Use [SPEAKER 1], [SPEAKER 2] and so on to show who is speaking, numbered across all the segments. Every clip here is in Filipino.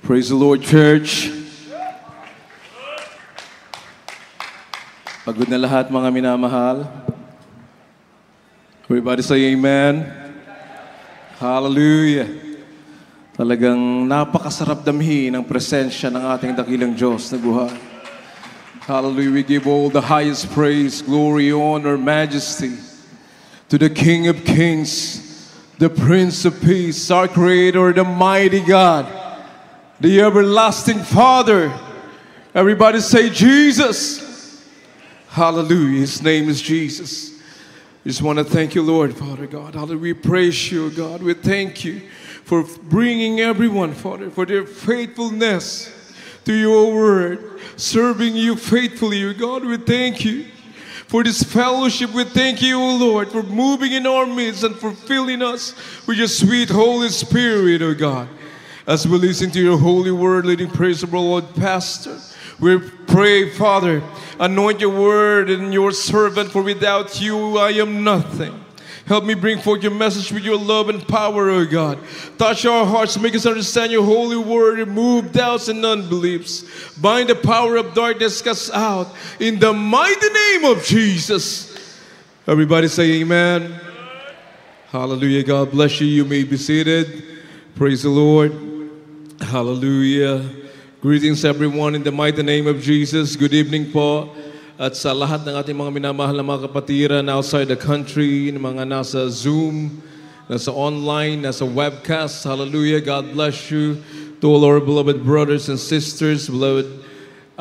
[SPEAKER 1] Praise the Lord, church. Pagod na lahat, mga minamahal. Everybody say amen. Hallelujah. Talagang napakasarap damhin ang presensya ng ating dakilang Diyos na buhay. Hallelujah. We give all the highest praise, glory, honor, majesty to the King of Kings, the Prince of Peace, our Creator, the mighty God, the everlasting Father. Everybody say Jesus. Hallelujah. His name is Jesus. We just want to thank you, Lord, Father God. Hallelujah. We praise you, God. We thank you for bringing everyone, Father, for their faithfulness to your word, serving you faithfully, God. We thank you for this fellowship. We thank you, O Lord, for moving in our midst and for filling us with your sweet Holy Spirit, O God. As we listen to your holy word, leading praise of our Lord Pastor, we pray, Father, anoint your word and your servant, for without you I am nothing. Help me bring forth your message with your love and power, O God. Touch our hearts, make us understand your holy word, remove doubts and unbeliefs. Bind the power of darkness, cast out in the mighty name of Jesus. Everybody say amen. Hallelujah. God bless you. You may be seated. Praise the Lord. Hallelujah. Greetings everyone in the mighty name of Jesus. Good evening po. At sa lahat ng ating mga minamahal na mga kapatiran outside the country, mga nasa Zoom, nasa online, nasa webcast. Hallelujah. God bless you. To all our beloved brothers and sisters, beloved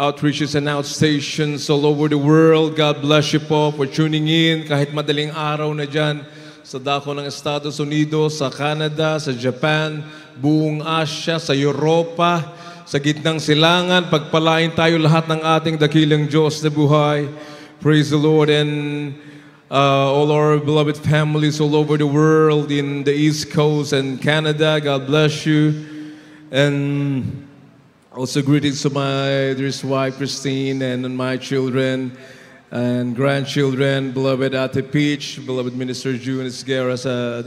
[SPEAKER 1] outreaches and outstations all over the world. God bless you po for tuning in kahit madaling araw na dyan sa dako ng Estados Unidos, sa Canada, sa Japan, buong Asia, sa Europa, sa gitnang silangan. Pagpalain tayo lahat ng ating dakilang Diyos na buhay. Praise the Lord. And all our beloved families all over the world, in the East Coast and Canada, God bless you. And also greetings to my dearest wife, Christine, and my children and grandchildren, beloved Ate Peach, beloved Minister June Esguerra, sa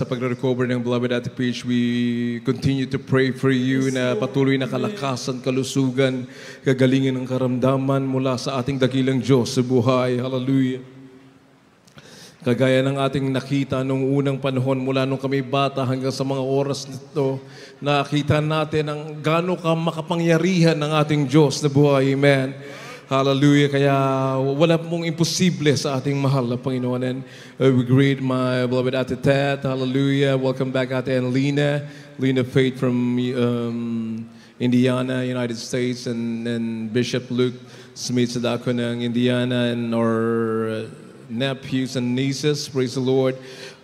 [SPEAKER 1] pagre-recover ng beloved Ate Peach. We continue to pray for you na patuloy na kalakasan, kalusugan, kagalingin ng karamdaman mula sa ating dakilang Diyos sa buhay. Hallelujah. Kagaya ng ating nakita nung unang panahon mula nung kami bata hanggang sa mga oras nito, nakita natin ang gaano ka makapangyarihan ng ating Diyos na buhay. Amen. Hallelujah. Kaya wala pong imposible sa ating mahal na Panginoon. And we greet my beloved Ate Ted. Hallelujah. Welcome back, Ate and Lena Faith from Indiana, United States, and Bishop Luke Smith sa dako ng Indiana, and our nephews and nieces. Praise the Lord.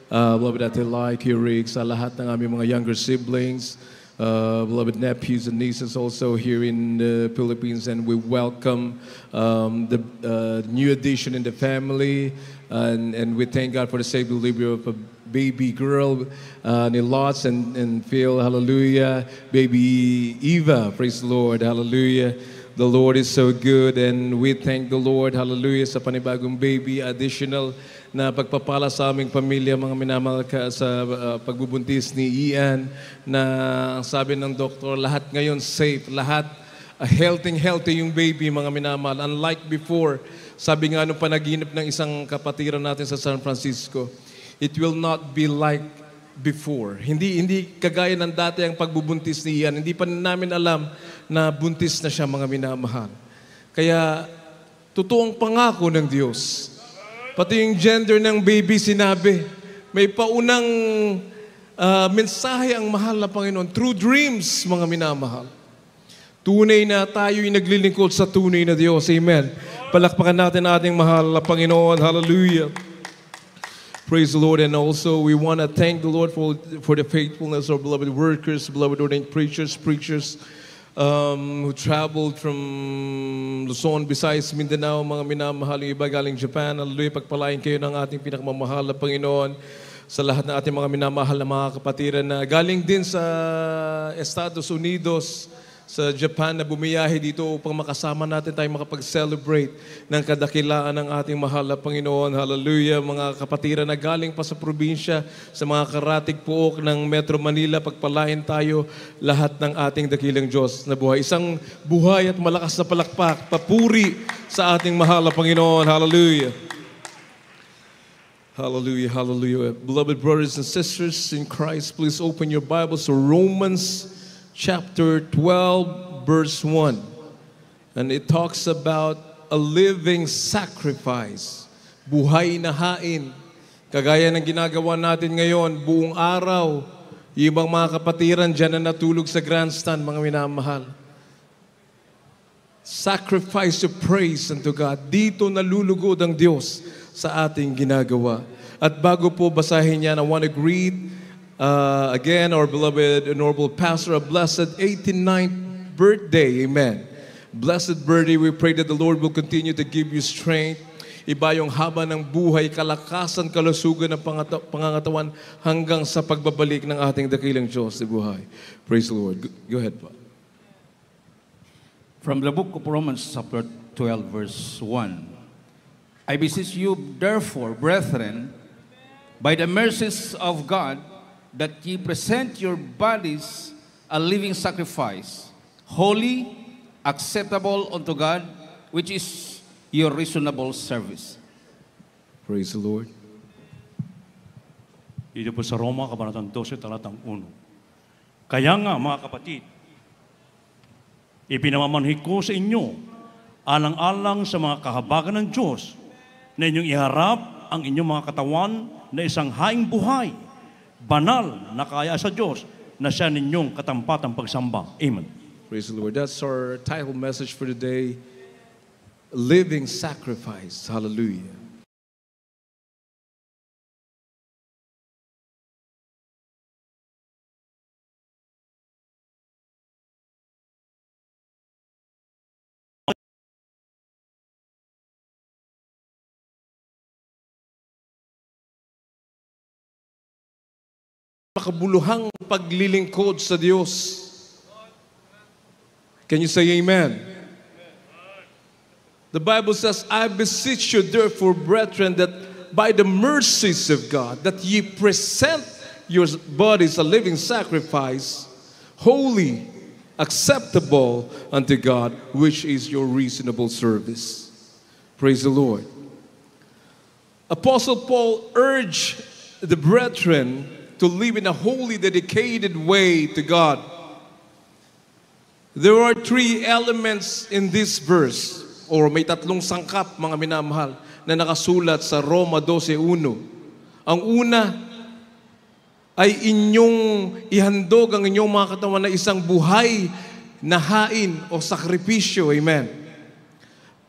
[SPEAKER 1] Beloved Ate Lai, Kirig, sa lahat ng aming mga younger siblings. Beloved nephews and nieces also here in the Philippines, and we welcome the new addition in the family, and we thank God for the safe delivery of a baby girl, ni Lots and Phil. Hallelujah. Baby Eva, praise the Lord. Hallelujah. The Lord is so good, and we thank the Lord, hallelujah, sa panibagong baby, additional na pagpapala sa aming pamilya, mga minamahal ka, sa pagbubuntis ni Ian, na ang sabi ng doktor, lahat ngayon safe, lahat healthy yung baby, mga minamahal. Unlike before, sabi nga nung panaginip ng isang kapatiran natin sa San Francisco, it will not be like before. Hindi kagaya ng dati ang pagbubuntis ni Ian. Hindi pa namin alam na buntis na siya, mga minamahal. Kaya, totoong pangako ng Diyos. Pati yung gender ng baby sinabi. May paunang mensahe ang mahal na Panginoon. Through dreams, mga minamahal. Tunay na tayo'y naglilingkod sa tunay na Diyos. Amen. Palakpakan natin ating mahal na Panginoon. Hallelujah. Praise the Lord. And also, we want to thank the Lord for the faithfulness of beloved workers, beloved ordained preachers who traveled from Luzon, Visayas, Mindanao, mga minamahal, yung iba galing Japan. Hallelujah. Pagpalain kayo ng ating pinakamamahal na Panginoon. Sa lahat ng ating mga minamahal na mga kapatiran na galing din sa Estados Unidos, sa Japan na bumiyahe dito upang makasama natin tayo makapag-celebrate ng kadakilaan ng ating mahal na Panginoon. Hallelujah. Mga kapatiran na galing pa sa probinsya, sa mga karatig puok ng Metro Manila, pagpalain tayo lahat ng ating dakilang Diyos na buhay. Isang buhay at malakas na palakpak, papuri sa ating mahal na Panginoon. Hallelujah. Hallelujah, hallelujah. Beloved brothers and sisters in Christ, please open your Bibles to Romans chapter 12, verse 1. And it talks about a living sacrifice. Buhay na hain. Kagaya ng ginagawa natin ngayon, buong araw, yung ibang mga kapatiran dyan na natulog sa grandstand, mga minamahal. Sacrifice of praise unto God. Dito nalulugod ang Diyos sa ating ginagawa. At bago po basahin yan, I want to greet again, our beloved Honorable Pastor, a blessed 89th birthday. Amen. Blessed birthday, we pray that the Lord will continue to give you strength. Iba yung haba ng buhay, kalakasan, kalusugan ng pangangatawan hanggang sa pagbabalik ng ating dakilang Diyos sa buhay. Praise the Lord. Go ahead, pa.
[SPEAKER 2] From the book of Romans, chapter 12, verse 1. I beseech you, therefore, brethren, by the mercies of God, that ye present your bodies a living sacrifice, holy, acceptable unto God, which is your reasonable service.
[SPEAKER 1] Praise the Lord.
[SPEAKER 3] Dito po sa Roma, Kabanatang 12, talatang 1. Kaya nga, mga kapatid, ipinamamanhik ko sa inyo, alang-alang sa mga kahabagan ng Diyos, na inyong iharap ang inyong mga katawan na isang haing buhay, banal na kaya sa Diyos, na siya ninyong katampatang pagsamba. Amen.
[SPEAKER 1] Praise the Lord. That's our title message for today, Living Sacrifice. Hallelujah. Makabuluhang paglilingkod sa Diyos. Can you say amen? The Bible says, I beseech you therefore, brethren, that by the mercies of God, that ye present your bodies a living sacrifice, holy, acceptable unto God, which is your reasonable service. Praise the Lord. Apostle Paul urged the brethren to live in a holy, dedicated way to God. There are three elements in this verse, or may tatlong sangkap, mga minamahal, na nakasulat sa Roma 12:1. Ang una ay inyong ihandog ang inyong mga katawan na isang buhay na hain o sakripisyo. Amen.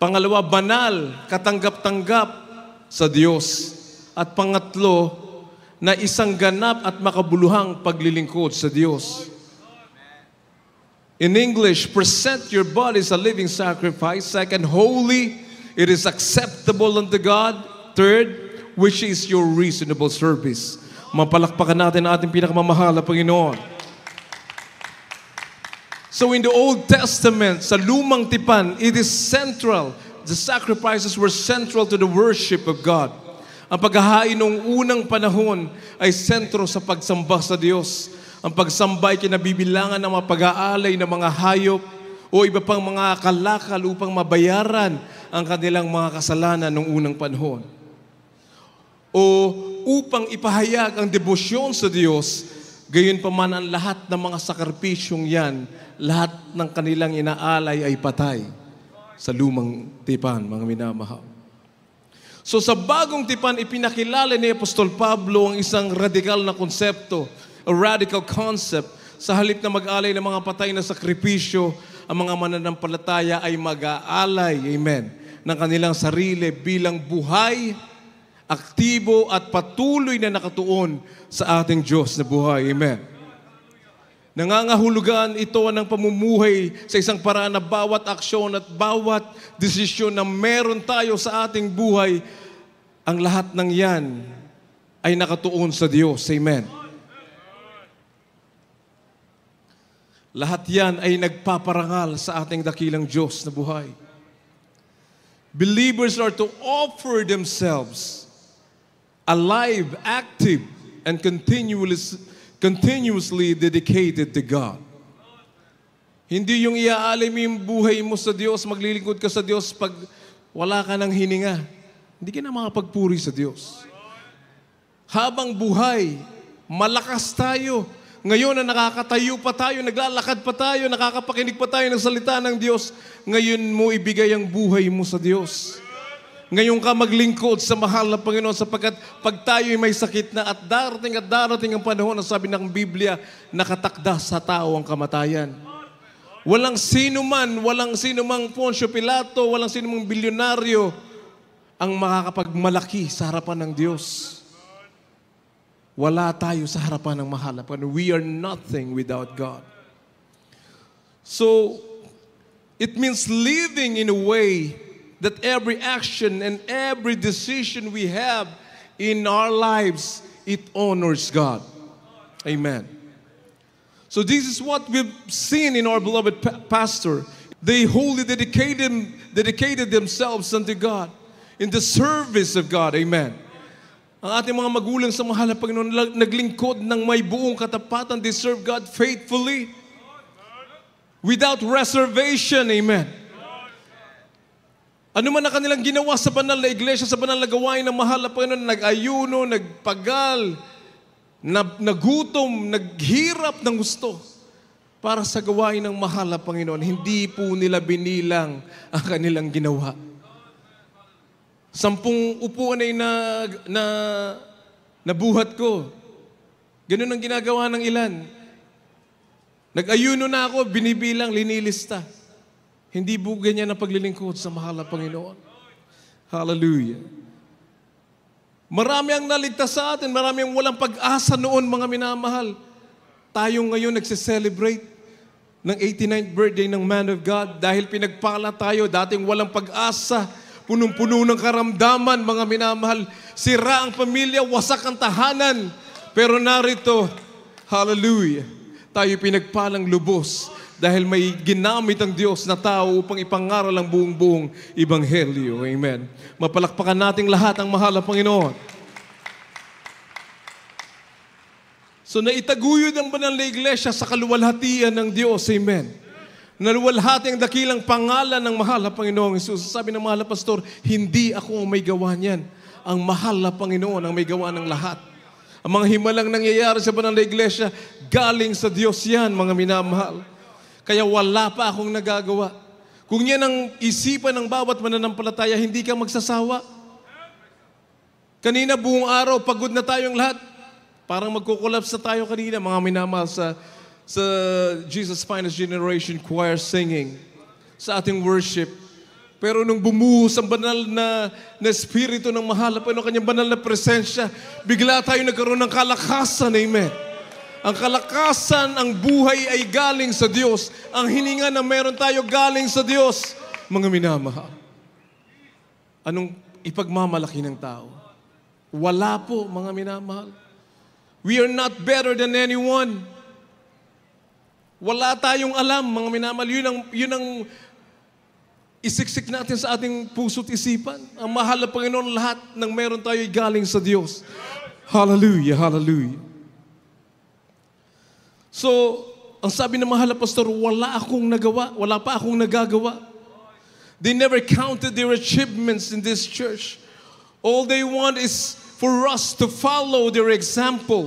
[SPEAKER 1] Pangalawa, banal, katanggap-tanggap sa Diyos. At pangatlo, na isang ganap at makabuluhang paglilingkod sa Diyos. In English, present your bodies a living sacrifice. Second, holy, it is acceptable unto God. Third, which is your reasonable service. Mapalakpakan natin ang ating pinakamamahal na Panginoon. So in the Old Testament, sa lumang tipan, it is central. The sacrifices were central to the worship of God. Ang paghahain noong unang panahon ay sentro sa pagsamba sa Diyos. Ang pagsamba ay kinabibilangan ng mga pag-aalay ng mga hayop o iba pang mga kalakal upang mabayaran ang kanilang mga kasalanan noong unang panahon. O upang ipahayag ang debosyon sa Diyos, gayon pa man ang lahat ng mga sakripisyong yan, lahat ng kanilang inaalay ay patay sa lumang tipan, mga minamahal. So sa bagong tipan, ipinakilala ni Apostol Pablo ang isang radikal na konsepto, a radical concept. Sa halip na mag-alay ng mga patay na sakripisyo, ang mga mananampalataya ay mag-aalay, amen, ng kanilang sarili bilang buhay, aktibo at patuloy na nakatuon sa ating Diyos na buhay, amen. Nangangahulugan ito ng pamumuhay sa isang paraan na bawat aksyon at bawat desisyon na meron tayo sa ating buhay, ang lahat ng yan ay nakatuon sa Diyos. Amen. Lahat yan ay nagpaparangal sa ating dakilang Diyos na buhay. Believers are to offer themselves alive, active, and continuously dedicated to God. Hindi yung iaalay mo yung buhay mo sa Diyos, maglilingkod ka sa Diyos pag wala ka ng hininga. Hindi ka na makapagpuri sa Diyos. Habang buhay, malakas tayo. Ngayon na nakakatayo pa tayo, naglalakad pa tayo, nakakapakinig pa tayo ng salita ng Diyos, ngayon mo ibigay ang buhay mo sa Diyos. Ngayon ka maglingkod sa mahal na Panginoon sapagkat pag tayo'y may sakit na at darating ang panahon na sabi ng Biblia, nakatakda sa tao ang kamatayan. Walang sino mang Poncio Pilato, walang sino mang bilyonaryo ang makakapagmalaki sa harapan ng Diyos. Wala tayo sa harapan ng mahal na Panginoon. We are nothing without God. So, it means living in a way that every action and every decision we have in our lives, it honors God. Amen. So this is what we've seen in our beloved pastor. They wholly dedicated themselves unto God in the service of God. Amen. Ang ating mga magulang sa mahal na Panginoon naglingkod ng may buong katapatan. They serve God faithfully without reservation. Amen. Ano man ang kanilang ginawa sa banal na iglesia, sa banal na gawain ng mahal na Panginoon, nag-ayuno, nagpagal, nagutom, naghirap ng gusto para sa gawain ng mahal na Panginoon. Hindi po nila binilang ang kanilang ginawa. 10 upuan ay nabuhat ko. Ganun ang ginagawa ng ilan. Nag-ayuno na ako, binibilang, linilista. Hindi po ganyan ang paglilingkod sa mahal na Panginoon. Hallelujah. Marami ang naligtas sa atin, marami ang walang pag-asa noon, mga minamahal. Tayo ngayon nagse-celebrate ng 89th birthday ng Man of God dahil pinagpala tayo, dating walang pag-asa, punong-puno ng karamdaman, mga minamahal. Sira ang pamilya, wasak ang tahanan. Pero narito, hallelujah, tayo pinagpalang lubos dahil may ginamit ang Diyos na tao upang ipangaral ang buong Ebanghelyo. Amen. Mapalakpakan nating lahat ang mahal na Panginoon. So naitaguyod ang banal na iglesia sa kaluwalhatian ng Diyos. Amen. Naluwalhati ang dakilang pangalan ng mahal na Panginoong Hesus. Sabi ng mahal na pastor, hindi ako ang may gawa niyan. Ang mahal na Panginoon ang may gawa ng lahat. Ang mga himalang nangyayari sa banal na iglesia, galing sa Diyos yan, mga minamahal. Kaya wala pa akong nagagawa. Kung yan ang isipan ng bawat mananampalataya, hindi ka magsasawa. Kanina buong araw, pagod na tayong lahat. Parang magkukulaps na tayo kanina, mga minamahal sa Jesus Finest Generation Choir singing sa ating worship. Pero nung bumuhos ang banal na espiritu ng mahal na Panginoon, kanyang banal na presensya, bigla tayo nagkaroon ng kalakasan. Amen. Ang kalakasan, ang buhay ay galing sa Diyos. Ang hininga na meron tayo galing sa Diyos. Mga minamahal, anong ipagmamalaki ng tao? Wala po, mga minamahal. We are not better than anyone. Wala tayong alam, mga minamahal. Yun ang isiksik natin sa ating puso't isipan. Ang mahal na Panginoon, lahat ng meron tayo ay galing sa Diyos. Hallelujah, hallelujah. So, ang sabi ng mahal na pastor, wala pa akong nagagawa. They never counted their achievements in this church. All they want is for us to follow their example,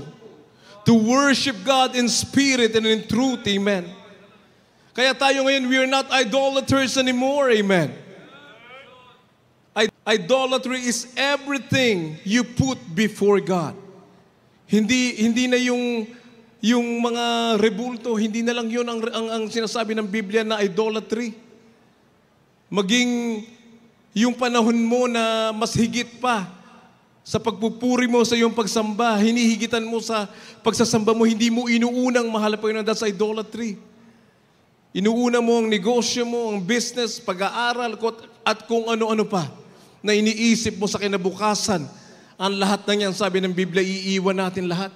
[SPEAKER 1] to worship God in spirit and in truth. Amen. Kaya tayo ngayon, we are not idolaters anymore. Amen. Idolatry is everything you put before God. Hindi na yung mga rebulto, hindi na lang yun ang sinasabi ng Biblia na idolatry. Maging yung panahon mo na mas higit pa sa pagpupuri mo sa iyong pagsamba, hinihigitan mo sa pagsasamba mo, hindi mo inuunang mahal na Panginoon, that's idolatry. Inuuna mo ang negosyo mo, ang business, pag-aaral, at kung ano-ano pa na iniisip mo sa kinabukasan. Ang lahat ng yan, sabi ng Biblia, iiwan natin lahat.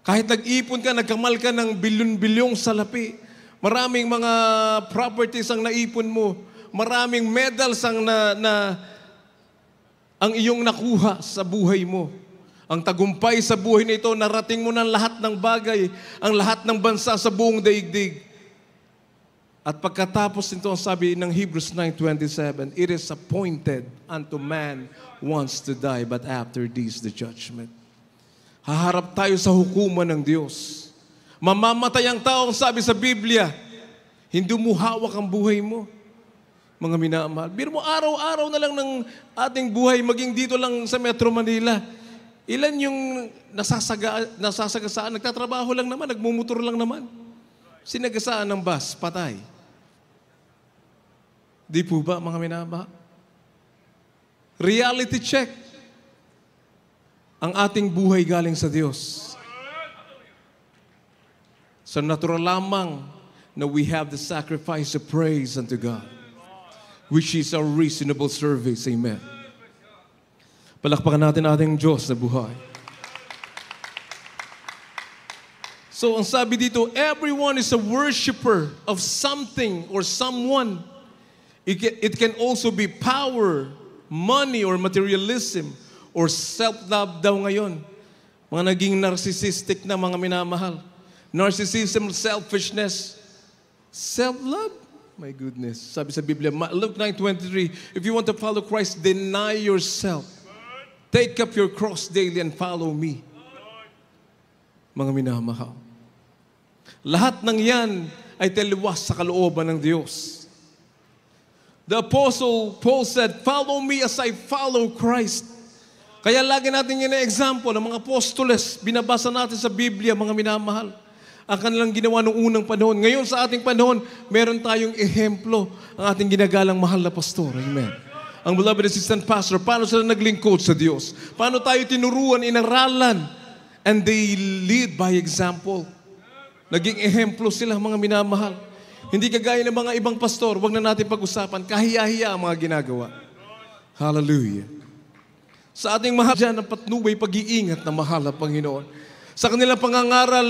[SPEAKER 1] Kahit nag-ipon ka, nagkamal ka ng bilyon-bilyong salapi, maraming mga properties ang naipon mo, maraming medals ang ang iyong nakuha sa buhay mo. Ang tagumpay sa buhay na ito, narating mo ng lahat ng bagay, ang lahat ng bansa sa buong daigdig. At pagkatapos nito, ang sabi ng Hebrews 9:27, it is appointed unto man once to die, but after this the judgment. Haharap tayo sa hukuman ng Diyos. Mamamatay ang tao, ang sabi sa Biblia. Hindi mo hawak ang buhay mo. Mga minamahal. Biro mo, araw-araw na lang ng ating buhay, maging dito lang sa Metro Manila. Ilan yung nasasagasaan? Nagtatrabaho lang naman, nagmumotor lang naman. Sinagasaan ng bus, patay. Di po ba, mga minamahal? Reality check. Ang ating buhay galing sa Diyos. So natural lamang na we have the sacrifice of praise unto God, which is our reasonable service. Amen. Palakpakan natin ating Diyos na buhay. So ang sabi dito, everyone is a worshiper of something or someone. It can also be power, money, or materialism, or self-love daw ngayon. Mga naging narcissistic na mga minamahal. Narcissism, selfishness, self-love. My goodness. Sabi sa Biblia, Luke 9:23, if you want to follow Christ, deny yourself. Take up your cross daily and follow me. Mga minamahal. Lahat ng yan ay taliwas sa kalooban ng Diyos. The Apostle Paul said, follow me as I follow Christ. Kaya lagi natin yan na example ng mga apostoles, binabasa natin sa Biblia, mga minamahal. Ang kanilang ginawa noong unang panahon. Ngayon sa ating panahon, meron tayong ehemplo ang ating ginagalang mahal na pastor. Amen. Ang beloved assistant pastor, paano sila naglingkod sa Diyos? Paano tayo tinuruan, inaralan? And they lead by example. Naging ehemplo sila, mga minamahal. Hindi kagaya ng mga ibang pastor, wag na natin pag-usapan, kahiya-hiya ang mga ginagawa. Hallelujah. Sa ating mahal dyan, ang patnubay, pag-iingat na mahal na Panginoon. Sa kanilang pangangaral,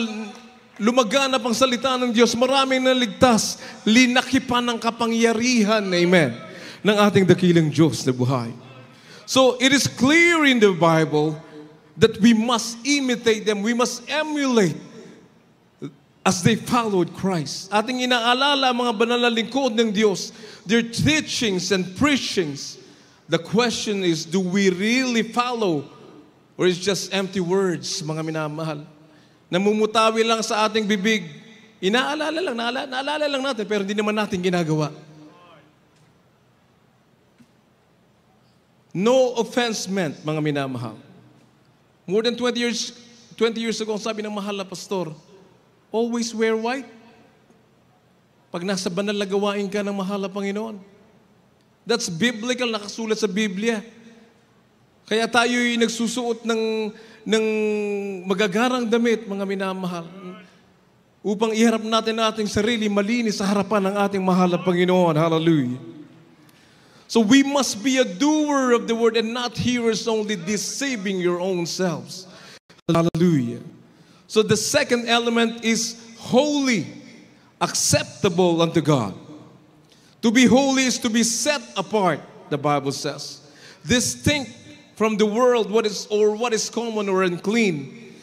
[SPEAKER 1] lumaganap ang salita ng Diyos, maraming naligtas, linakipan ng kapangyarihan, amen, ng ating dakilang Diyos na buhay. So, it is clear in the Bible that we must imitate them, we must emulate as they followed Christ. Ating inaalala mga banal na lingkod ng Diyos, their teachings and preachings. The question is, do we really follow or is just empty words, mga minamahal? Namumutawi lang sa ating bibig. Naalala lang natin, pero hindi naman natin ginagawa. No offense meant, mga minamahal. More than 20 years ago, sabi ng mahal na pastor, always wear white. Pag nasa banal na gawain ka ng mahal na Panginoon. That's biblical, nakasulat sa Biblia. Kaya tayo'y nagsusuot ng magagarang damit, mga minamahal, upang iharap natin ating sarili malinis sa harapan ng ating mahal na Panginoon. Hallelujah. So we must be a doer of the word and not hearers only, deceiving your own selves. Hallelujah. So the second element is holy, acceptable unto God. To be holy is to be set apart, the Bible says. Distinct from the world, what is common or unclean.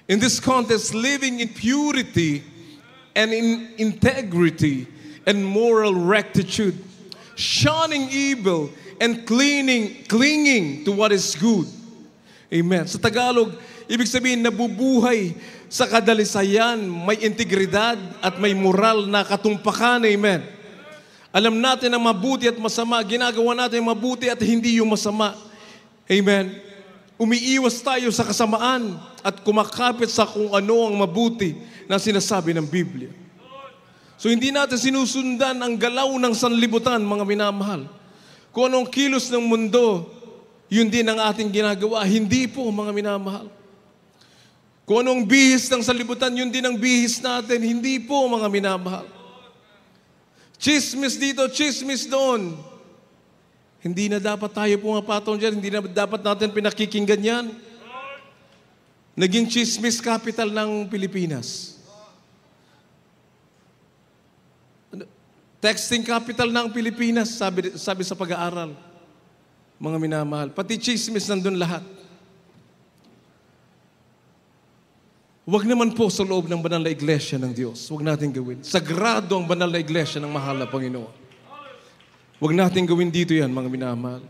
[SPEAKER 1] In this context, living in purity and in integrity and moral rectitude, shunning evil and clinging to what is good. Amen. Sa Tagalog, ibig sabihin, nabubuhay sa kadalisayan, may integridad at may moral na katumpakan. Amen. Alam natin ang mabuti at masama, ginagawa natin ang mabuti at hindi yung masama. Amen. Umiiwas tayo sa kasamaan at kumakapit sa kung ano ang mabuti na sinasabi ng Biblia. So hindi natin sinusundan ang galaw ng sanlibutan, mga minamahal. Kung anong kilos ng mundo, yun din ang ating ginagawa. Hindi po, mga minamahal. Kung anong bihis ng sanlibutan, yun din ang bihis natin. Hindi po, mga minamahal. Chismis dito, chismis doon. Hindi na dapat tayo pumapatong dyan. Hindi na dapat natin pinakikinggan yan. Naging chismis capital ng Pilipinas. Texting capital ng Pilipinas, sabi sa pag-aaral. Mga minamahal. Pati chismis nandun lahat. Huwag naman po sa loob ng banal na iglesia ng Diyos. Huwag natin gawin. Sagrado ang banal na iglesia ng mahal na Panginoon. Huwag natin gawin dito yan, mga minamahal.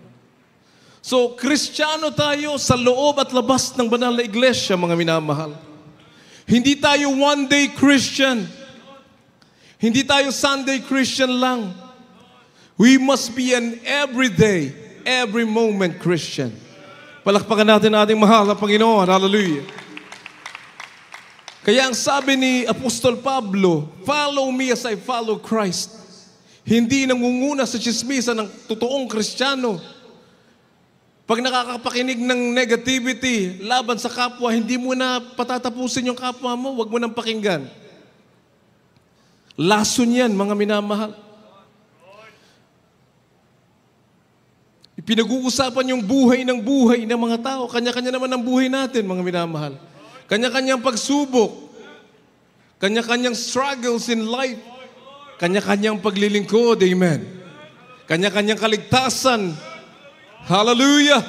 [SPEAKER 1] So, Kristiyano tayo sa loob at labas ng banal na iglesia, mga minamahal. Hindi tayo one-day Christian. Hindi tayo Sunday Christian lang. We must be an everyday, every moment Christian. Palakpakan natin ating mahal na Panginoon. Hallelujah. Kaya ang sabi ni Apostol Pablo, follow me as I follow Christ. Hindi nangunguna sa chismisa ng totoong Kristiyano. Pag nakakapakinig ng negativity laban sa kapwa, hindi mo na patatapusin yung kapwa mo, huwag mo nang pakinggan. Lason yan, mga minamahal. Pinag-uusapan yung buhay ng mga tao. Kanya-kanya naman ang buhay natin, mga minamahal. Kanya-kanyang pagsubok, kanya-kanyang struggles in life, kanya-kanyang paglilingkod, amen. Kanya-kanyang kaligtasan, hallelujah.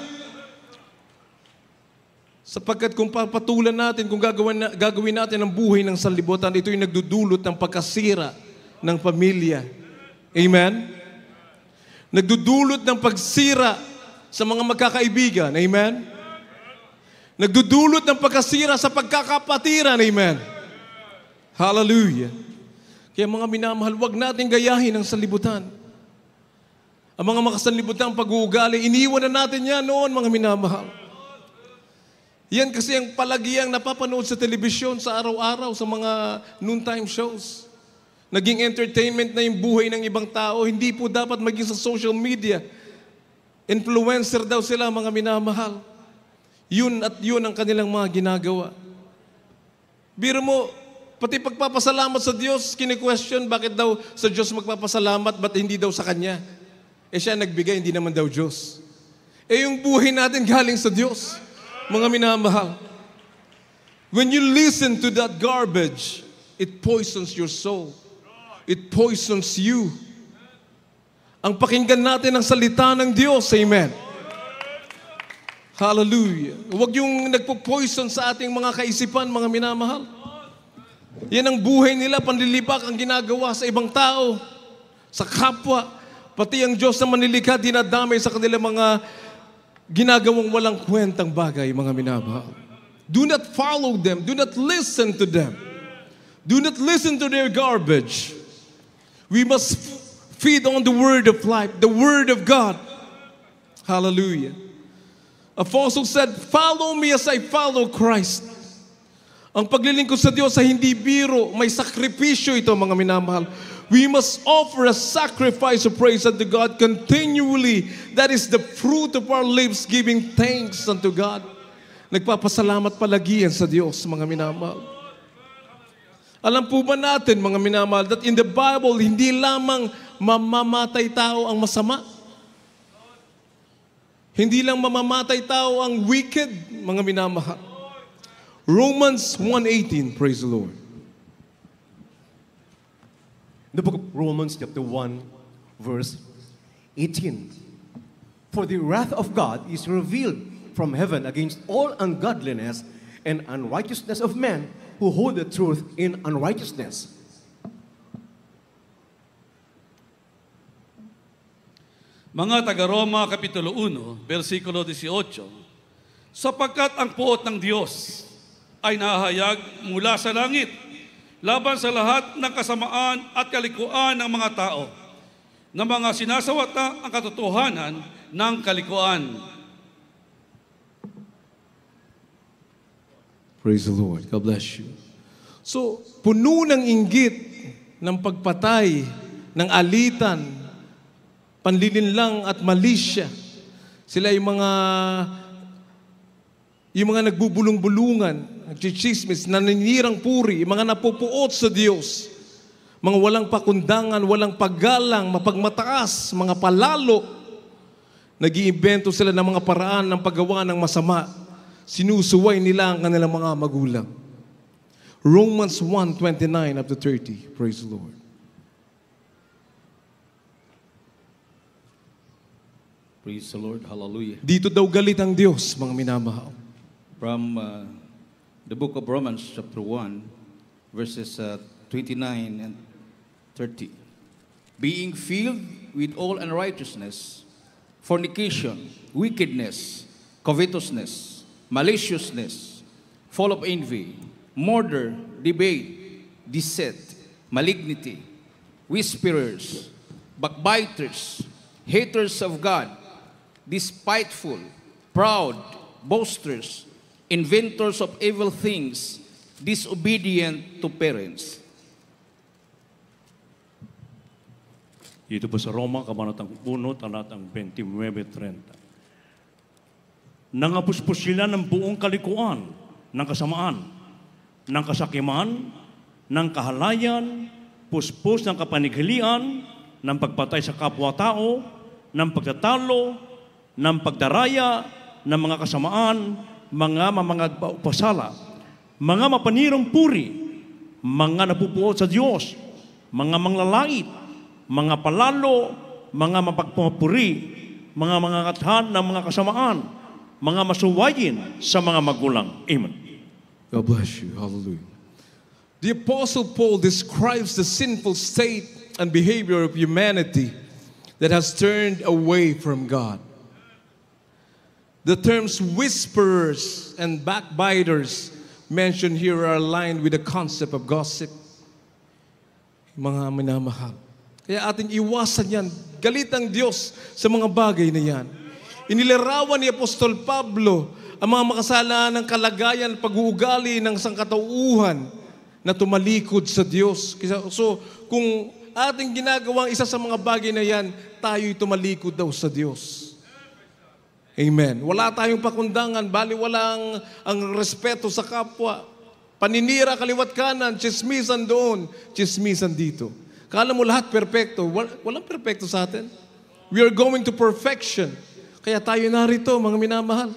[SPEAKER 1] Sapagkat kung papatulan natin, kung gagawin natin ang buhay ng sanlibutan, ito'y nagdudulot ng pagkasira ng pamilya, amen. Nagdudulot ng pagsira sa mga magkakaibigan, amen. Nagdudulot ng pagkasira sa pagkakapatiran. Amen. Hallelujah. Kaya mga minamahal, huwag natin gayahin ang sanlibutan. Ang mga makasanlibutan pag-uugali, iniwan na natin yan noon, mga minamahal. Yan kasi ang palagiang napapanood sa telebisyon sa araw-araw, sa mga noontime shows. Naging entertainment na yung buhay ng ibang tao. Hindi po dapat maging sa social media. Influencer daw sila, mga minamahal. Yun at yun ang kanilang mga ginagawa. Biro mo, pati pagpapasalamat sa Diyos, kini-question, bakit daw sa Diyos magpapasalamat, ba't hindi daw sa Kanya? Siya nagbigay, hindi naman daw Diyos. Yung buhay natin galing sa Diyos, mga minamahal. When you listen to that garbage, it poisons your soul. It poisons you. Ang pakinggan natin ang salita ng Diyos, amen. Hallelujah. Huwag yung nagpo-poison sa ating mga kaisipan, mga minamahal. Yan ang buhay nila, panlilibak ang ginagawa sa ibang tao, sa kapwa. Pati ang Diyos na manilikha, dinadamay sa kanilang mga ginagawang walang kwentang bagay, mga minamahal. Do not follow them. Do not listen to them. Do not listen to their garbage. We must feed on the word of life, the word of God. Hallelujah. Apostle said, follow me as I follow Christ. Ang paglilingkod sa Diyos ay hindi biro, may sakripisyo ito, mga minamahal. We must offer a sacrifice of praise unto God continually. That is the fruit of our lips, giving thanks unto God. Nagpapasalamat palagi yan sa Diyos, mga minamahal. Alam po ba natin, mga minamahal, that in the Bible, hindi lamang mamamatay tao ang masama. Hindi lang mamamatay tao ang wicked, mga minamahal. Romans 1:18, praise the Lord.
[SPEAKER 4] The book of Romans chapter 1, verse 18. For the wrath of God is revealed from heaven against all ungodliness and unrighteousness of men who hold the truth in unrighteousness.
[SPEAKER 3] Mga taga-Roma, Kapitulo 1, versikulo 18, sapagkat ang puot ng Diyos ay nahayag mula sa langit, laban sa lahat ng kasamaan at kalikuan ng mga tao, na mga sinasawata ang katotohanan ng kalikuan.
[SPEAKER 1] Praise the Lord. God bless you. So, puno ng inggit, ng pagpatay, ng alitan, panlilinlang at malisya. Sila yung mga nagbubulong-bulungan, nagchichismis, naninirang puri, yung mga napupuot sa Diyos, mga walang pakundangan, walang paggalang, mapagmataas, mga palalo, nag-iimbento sila ng mga paraan ng paggawa ng masama sinusuway nila ang kanilang mga magulang. Romans 1:29 up to 30. Praise the Lord.
[SPEAKER 2] Praise the Lord. Hallelujah.
[SPEAKER 1] Dito daw galit ang Diyos, mga minamahal.
[SPEAKER 2] From the book of Romans, chapter 1, verses 29 and 30. Being filled with all unrighteousness, fornication, wickedness, covetousness, maliciousness, full of envy, murder, debate, deceit, malignity, whisperers, backbiters, haters of God, despiteful, proud, boasters, inventors of evil things, disobedient to parents.
[SPEAKER 3] Ito po sa Roma, kabanatang 1, talatang 29-30. Nangapuspos sila ng buong kalikuan, ng kasamaan, ng kasakiman, ng kahalayan, puspos ng kapanighilian, ng pagpatay sa kapwa-tao, ng pagtatalo, ng pagdaraya, ng mga kasamaan, mga mamangagpasala, mga mapanirang puri, mga napupuot sa Diyos, mga manglalait, mga palalo, mga mapagpapuri, mga mangangathan ng mga kasamaan, mga masuwayin sa mga magulang. Amen.
[SPEAKER 1] God bless you. Hallelujah. The Apostle Paul describes the sinful state and behavior of humanity that has turned away from God. The terms whisperers and backbiters mentioned here are aligned with the concept of gossip. Mga minamahal. Kaya ating iwasan yan. Galit ang Diyos sa mga bagay na yan. Inilarawan ni Apostol Pablo ang mga makasalanang kalagayan, pag-uugali ng sangkatauhan na tumalikod sa Diyos. So, kung ating ginagawang isa sa mga bagay na yan, tayo'y tumalikod daw sa Diyos. Amen. Wala tayong pakundangan, bali walang ang respeto sa kapwa. Paninira kaliwat kanan, chismisan doon, chismisan dito. Kala mo lahat perpekto. Walang perpekto sa atin. We are going to perfection. Kaya tayo narito, mga minamahal.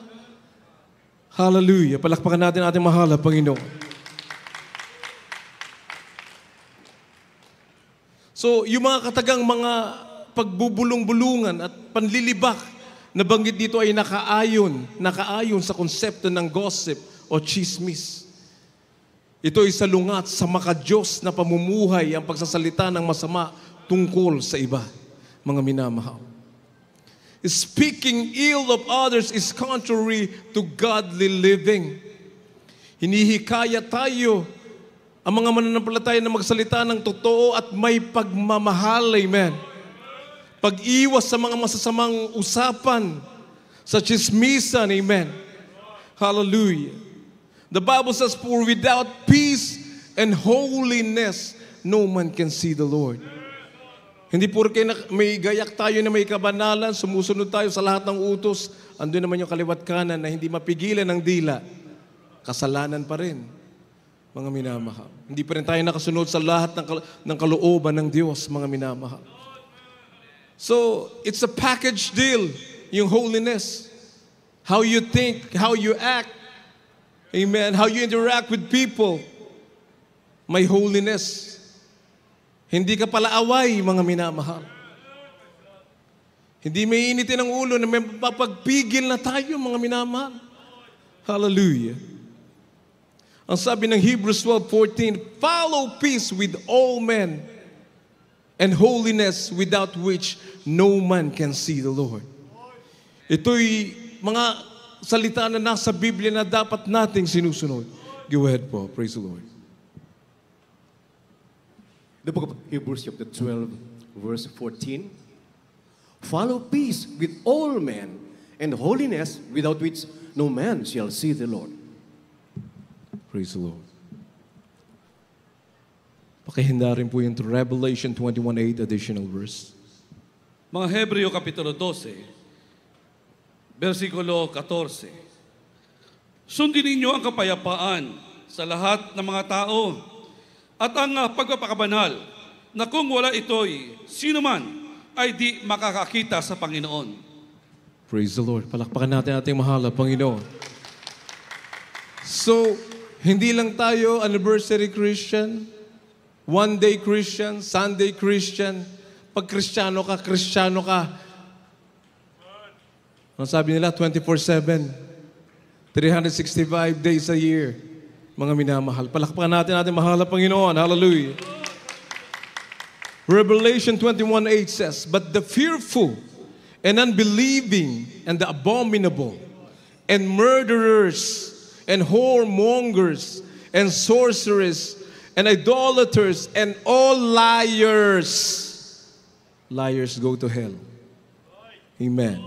[SPEAKER 1] Hallelujah. Palakpakan natin ating mahal na Panginoon. So, yung mga katagang mga pagbubulong-bulungan at panlilibak na banggit dito ay nakaayon sa konsepto ng gossip o chismis. Ito ay salungat sa makadiyos na pamumuhay ang pagsasalita ng masama tungkol sa iba, mga minamahal. Speaking ill of others is contrary to godly living. Hinihikaya tayo ang mga mananampalataya na magsalita ng totoo at may pagmamahal. Amen. Pag-iwas sa mga masasamang usapan, sa chismisan. Amen. Hallelujah. The Bible says, for without peace and holiness, no man can see the Lord. Hindi porke may gayak tayo na may kabanalan, sumusunod tayo sa lahat ng utos, andun naman yung kaliwat kanan na hindi mapigilan ng dila, kasalanan pa rin, mga minamahal. Hindi pa rin tayo nakasunod sa lahat ng kalooban ng Diyos, mga minamahal. So, it's a package deal, yung holiness. How you think, how you act, amen, how you interact with people, may holiness. Hindi ka pala away, mga minamahal. Hindi may initin ang ulo na may papagpigil na tayo, mga minamahal. Hallelujah. Ang sabi ng Hebrews 12:14, follow peace with all men and holiness without which no man can see the Lord. Ito'y mga salita na nasa Biblia na dapat nating sinusunod. Go ahead po. Praise the Lord.
[SPEAKER 4] The book of Hebrews chapter 12, verse 14. Follow peace with all men and holiness without which no man shall see the Lord.
[SPEAKER 1] Praise the Lord. Pakihanda rin po yung Revelation 21:8 additional verse.
[SPEAKER 5] Mga Hebreo Kapitulo 12, versikulo 14. Sundin ninyo ang kapayapaan sa lahat ng mga tao at ang pagpapakabanal na kung wala ito'y sino man ay di makakakita sa Panginoon.
[SPEAKER 1] Praise the Lord. Palakpakan natin ating mahal na Panginoon. So, hindi lang tayo anniversary Christian, one day Christian, Sunday Christian. Pag Kristiyano ka, Kristiyano ka. Ang sabi nila, 24/7, 365 days a year. Mga minamahal. Palakpakan natin mahal na Panginoon. Hallelujah. Revelation 21:8 says, "But the fearful and unbelieving and the abominable and murderers and whoremongers and sorcerers and idolaters and all liars," liars go to hell. Amen.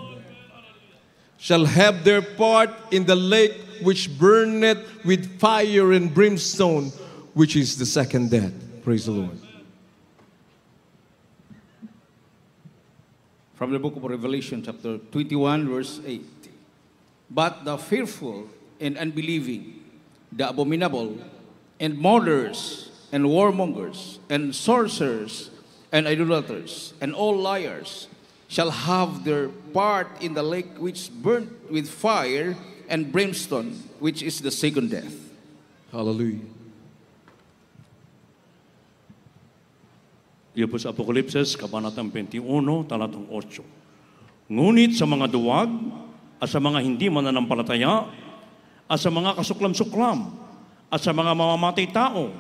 [SPEAKER 1] "Shall have their part in the lake which burneth with fire and brimstone, which is the second death." Praise the Lord.
[SPEAKER 2] From the book of Revelation, chapter 21, verse 8. "But the fearful and unbelieving, the abominable, and murderers, and warmongers, and sorcerers, and idolaters, and all liars shall have their part in the lake which burnt with fire and brimstone, which is the second death."
[SPEAKER 1] Hallelujah.
[SPEAKER 3] Iyon po sa Apokalipsis, Kabanatang 21, talatang 8. "Ngunit sa mga duwag, at sa mga hindi mananampalataya, at sa mga kasuklam-suklam, at sa mga mamamatay tao,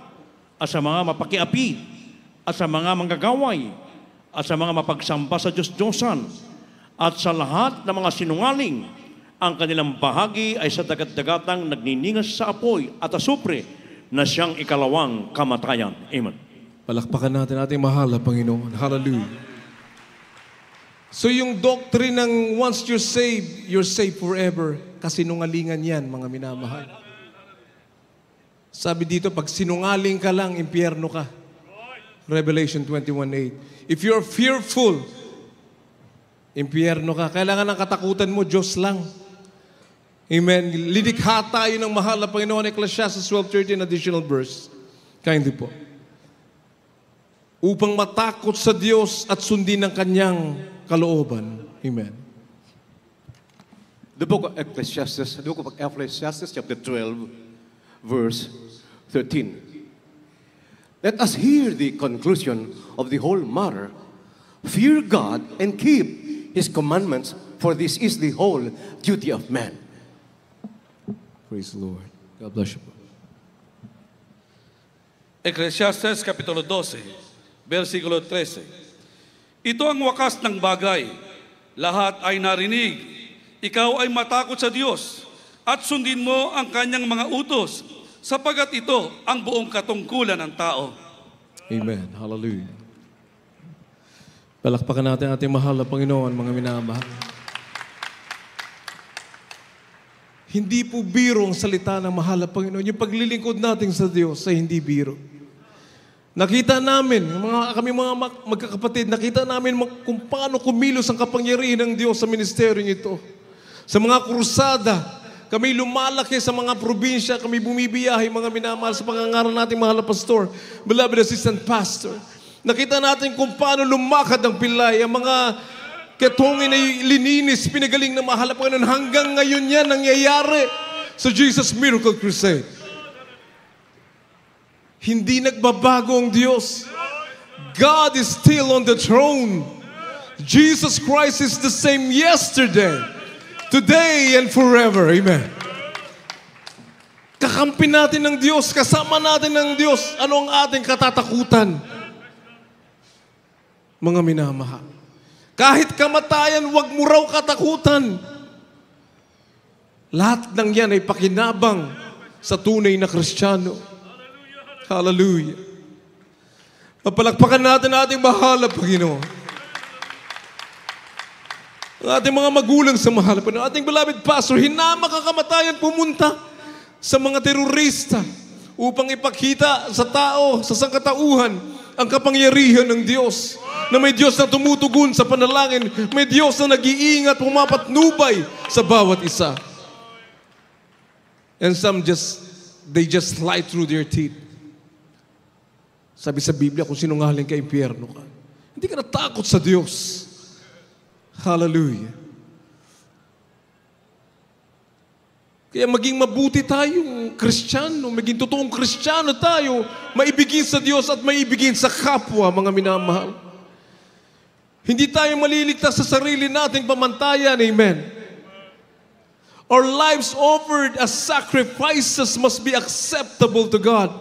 [SPEAKER 3] at sa mga mapakiapid, at sa mga manggagaway, at sa mga mapagsamba sa Diyos-Diyosan, at sa lahat ng mga sinungaling, ang kanilang bahagi ay sa dagat-dagatang nagniningas sa apoy at asupre na siyang ikalawang kamatayan." Amen.
[SPEAKER 1] Palakpakan natin ating mahal na Panginoon. Hallelujah. So yung doctrine ng once you're saved forever, kasinungalingan yan, mga minamahal. Sabi dito, pag sinungaling ka lang, impyerno ka. Revelation 21:8. If you're fearful, impyerno ka. Kailangan ng katakutan mo, Diyos lang. Amen. Lidikha tayo ng mahal na Panginoon. Ecclesiastes 12:13, additional verse. Kindly po. Upang matakot sa Diyos at sundin ang kanyang kalooban. Amen.
[SPEAKER 4] The book of Ecclesiastes, chapter 12, verse 13. "Let us hear the conclusion of the whole matter. Fear God and keep His commandments, for this is the whole duty of man."
[SPEAKER 1] Praise the Lord. God bless you.
[SPEAKER 5] Ecclesiastes Kapitulo 12, versikulo 13. "Ito ang wakas ng bagay. Lahat ay narinig. Ikaw ay matakot sa Diyos at sundin mo ang kanyang mga utos, sapagat ito ang buong katungkulan ng tao."
[SPEAKER 1] Amen. Hallelujah. Palakpakan natin ating mahal na Panginoon, mga minamahal. Hindi po biro ang salita ng mahal na Panginoon. Yung paglilingkod natin sa Diyos ay hindi biro. Nakita namin, kami mga magkakapatid, nakita namin kung paano kumilos ang kapangyarihan ng Diyos sa ministeryong ito. Sa mga krusada, kami lumalaki sa mga probinsya, kami bumibiyahe, mga minamahal, sa pangangaral nating mahal na pastor, beloved assistant pastor. Nakita natin kung paano lumakad ang pilay, ang mga ketungin ay lininis, pinagaling na mahal na Panginoon. Hanggang ngayon yan nangyayari sa Jesus Miracle Crusade. Hindi nagbabago ang Diyos. God is still on the throne. Jesus Christ is the same yesterday, today, and forever. Amen. Kakampi natin ng Diyos, kasama natin ng Diyos. Ano ang ating katatakutan? Mga minamahal. Kahit kamatayan, wag mo raw katakutan. Lahat ng yan ay pakinabang sa tunay na Kristiyano. Hallelujah. Papalakpakan natin ating mahal na Panginoon. Ang ating mga magulang sa mahal na Panginoon. Ating beloved pastor, hinamak ang kamatayan, pumunta sa mga terorista upang ipakita sa tao, sa sangkatauhan, ang kapangyarihan ng Diyos. Na may Diyos na tumutugon sa panalangin, may Diyos na nag-iingat, pumapatnubay sa bawat isa. And some they just slide through their teeth. Sabi sa Biblia, kung sinungaling ka, impyerno ka. Hindi ka natakot sa Diyos. Hallelujah. Kaya maging mabuti tayong Kristiyano, maging totoong Kristiyano tayo, maibigin sa Diyos at maibigin sa kapwa, mga minamahal. Hindi tayo maliligtas sa sarili nating pamantayan, amen. Our lives offered as sacrifices must be acceptable to God.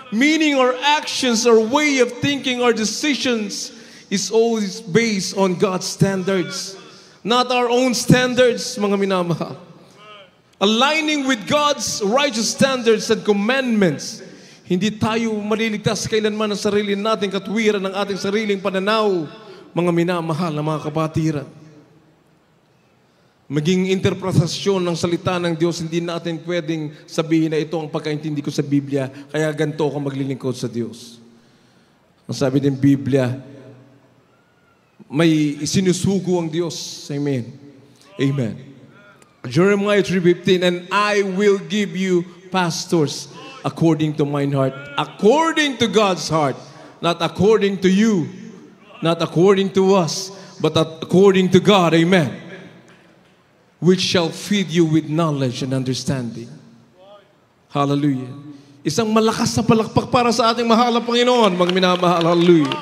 [SPEAKER 1] Meaning our actions, our way of thinking, our decisions is always based on God's standards. Not our own standards, mga minamahal. Aligning with God's righteous standards and commandments. Hindi tayo maliligtas kailanman ng sarili nating katwiran ng ating sariling pananaw, mga minamahal na mga kapatiran. Maging interpretasyon ng salita ng Diyos, hindi natin pwedeng sabihin na ito ang pagkaintindi ko sa Biblia, kaya ganito ako maglilingkod sa Diyos. Ang sabi ng Biblia, may sinusugo ang Diyos. Amen. Amen. Jeremiah 3:15, and I will give you pastors according to mine heart. According to God's heart. Not according to you. Not according to us. But according to God. Amen. Which shall feed you with knowledge and understanding. Hallelujah. Isang malakas na palakpak para sa ating mahal na Panginoon, mga minamahal. Hallelujah.